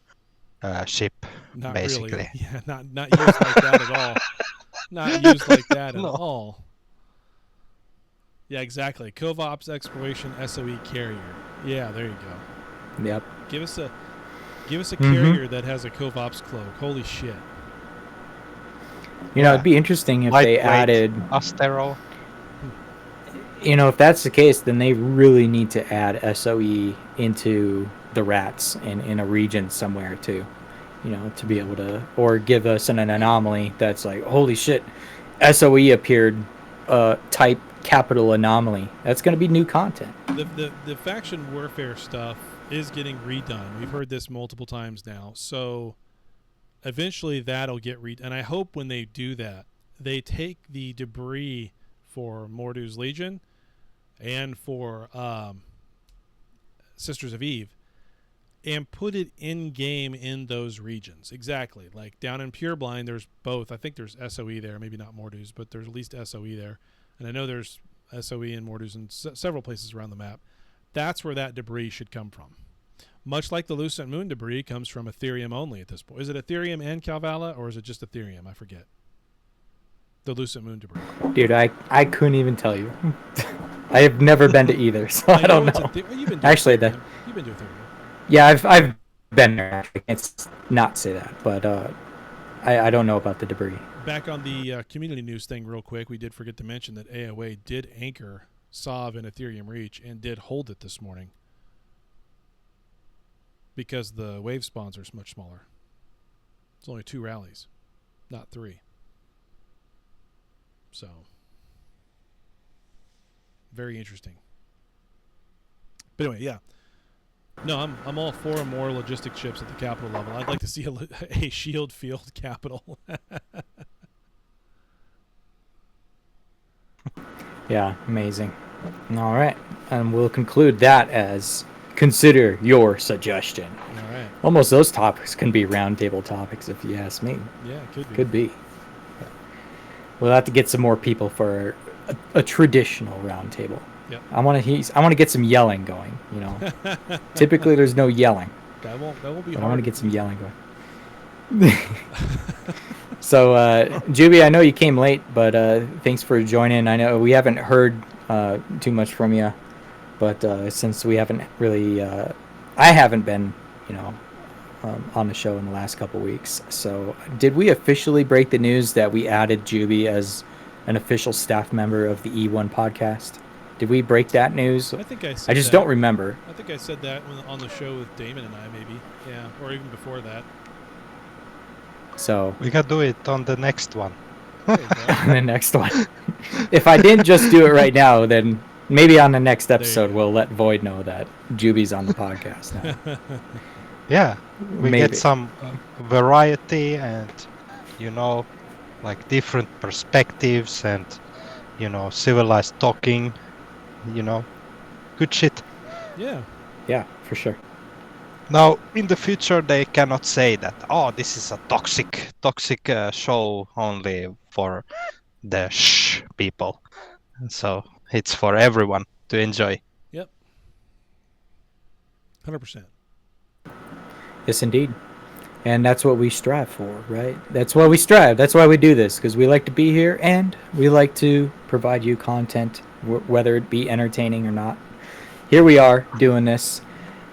ship, Not basically. really. Yeah, not used like that at all. Not used like that at No. all. Yeah, exactly. Covops exploration SOE carrier. Yeah, there you go. Yep. Give us a carrier that has a Covops cloak. Holy shit. You know, it'd be interesting if they Lightweight added. Astero. You know, if that's the case, then they really need to add SOE into the rats in a region somewhere too. You know, to be able to, or give us an anomaly that's like, holy shit, SOE appeared, type capital anomaly. That's going to be new content. The faction warfare stuff is getting redone. We've heard this multiple times now. So eventually that'll get redone. And I hope when they do that, they take the debris for Mordu's Legion and for Sisters of Eve and put it in-game in those regions. Exactly. Like down in Pureblind, there's both. I think there's SOE there. Maybe not Mordu's, but there's at least SOE there. And I know there's SOE and Mordu's in several places around the map. That's where that debris should come from. Much like the Lucent Moon debris comes from Ethereum only at this point. Is it Ethereum and Calvala, or is it just Ethereum? I forget. The Lucent Moon debris. Dude, I couldn't even tell you. I have never been to either, so I don't know. You've been to Actually, Ethereum. You've been to Ethereum. Yeah, I've been there. I can't not say that, but I don't know about the debris. Back on the community news thing real quick, we did forget to mention that AOA did anchor Sov in Ethereum Reach and did hold it this morning because the wave spawns are much smaller. It's only 2 rallies, not 3. So, very interesting. But anyway, yeah. No, I'm all for more logistic ships at the capital level. I'd like to see a shield field capital. Yeah, amazing. All right, and we'll conclude that as consider your suggestion. All right. Almost those topics can be roundtable topics, if you ask me. Yeah, it could be. Could be. We'll have to get some more people for a traditional roundtable. Yep. I want to get some yelling going. You know, typically there's no yelling. That won't be But hard. I want to get some yelling going. So, Jubi, I know you came late, but thanks for joining. I know we haven't heard too much from you, but since we haven't really, I haven't been, you know, on the show in the last couple weeks. So, did we officially break the news that we added Jubi as an official staff member of the E1 podcast. Did we break that news? I think I said I just that. don't remember. I think I said that on the show with Damon and I, maybe. Yeah, or even before that. So We can do it on the next one. There you go. on the next one. If I didn't just do it right now, then maybe on the next you episode go. we'll let Void know that Jubi's on the podcast now. Yeah, we Maybe. get some variety and, you know, like different perspectives and, you know, civilized talking, you know, good shit. Yeah. Yeah, for sure. Now, in the future, they cannot say that, oh, this is a toxic show only for the people. So it's for everyone to enjoy. Yep. 100%. Yes, indeed. And that's what we strive for, right? That's why we strive. That's why we do this, because we like to be here and we like to provide you content, whether it be entertaining or not. Here we are doing this,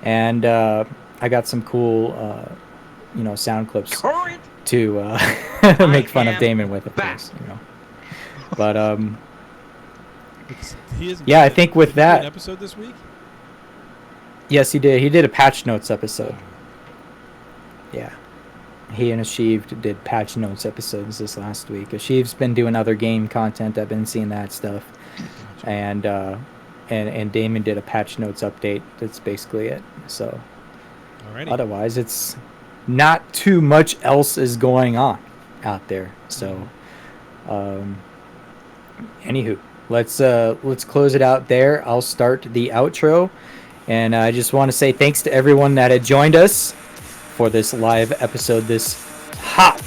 and I got some cool, sound clips to make fun of Damon with, of course. But yeah, I think with did he do that, an episode this week? yes, he did. He did a patch notes episode. Yeah. He and Ashiv did patch notes episodes this last week. Ashiv's been doing other game content. I've been seeing that stuff. And Damon did a patch notes update. That's basically it. So Alrighty. otherwise it's not too much else is going on out there. So anywho, let's close it out there. I'll start the outro. And I just want to say thanks to everyone that had joined us for this live episode this hot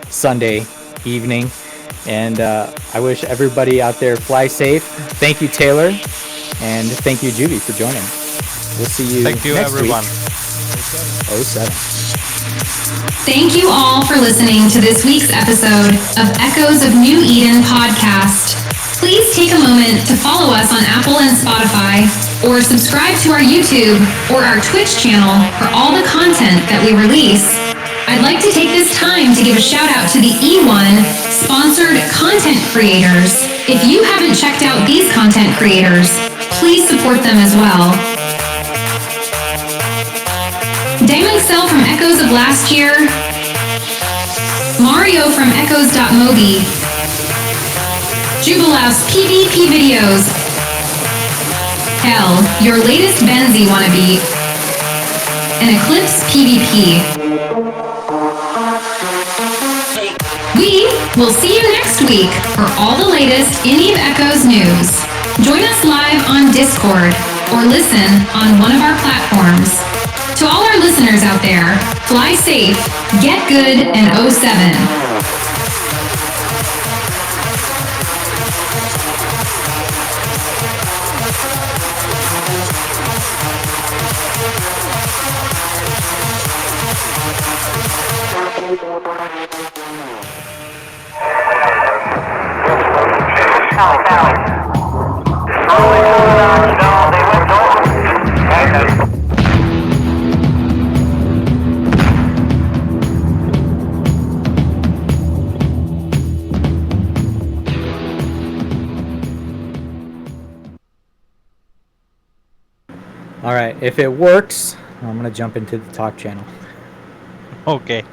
Sunday evening. And I wish everybody out there fly safe. Thank you, Taylor. And thank you, Jubi, for joining. We'll see you Thank you, next everyone. week. 07. Thank you all for listening to this week's episode of Echoes of New Eden podcast. Please take a moment to follow us on Apple and Spotify, or subscribe to our YouTube or our Twitch channel for all the content that we release. I'd like to take this time to give a shout out to the E1 sponsored content creators. If you haven't checked out these content creators, please support them as well. Damon Cell from Echoes of Last Year, Mario from Echoes.mobi, Jubilaus PvP videos, Hell, your latest Benzie wannabe, and Eclipse PvP. We will see you next week for all the latest Indie of Echoes news. Join us live on Discord or listen on one of our platforms. To all our listeners out there, fly safe, get good, and 07. All right. If it works, I'm going to jump into the talk channel. Okay.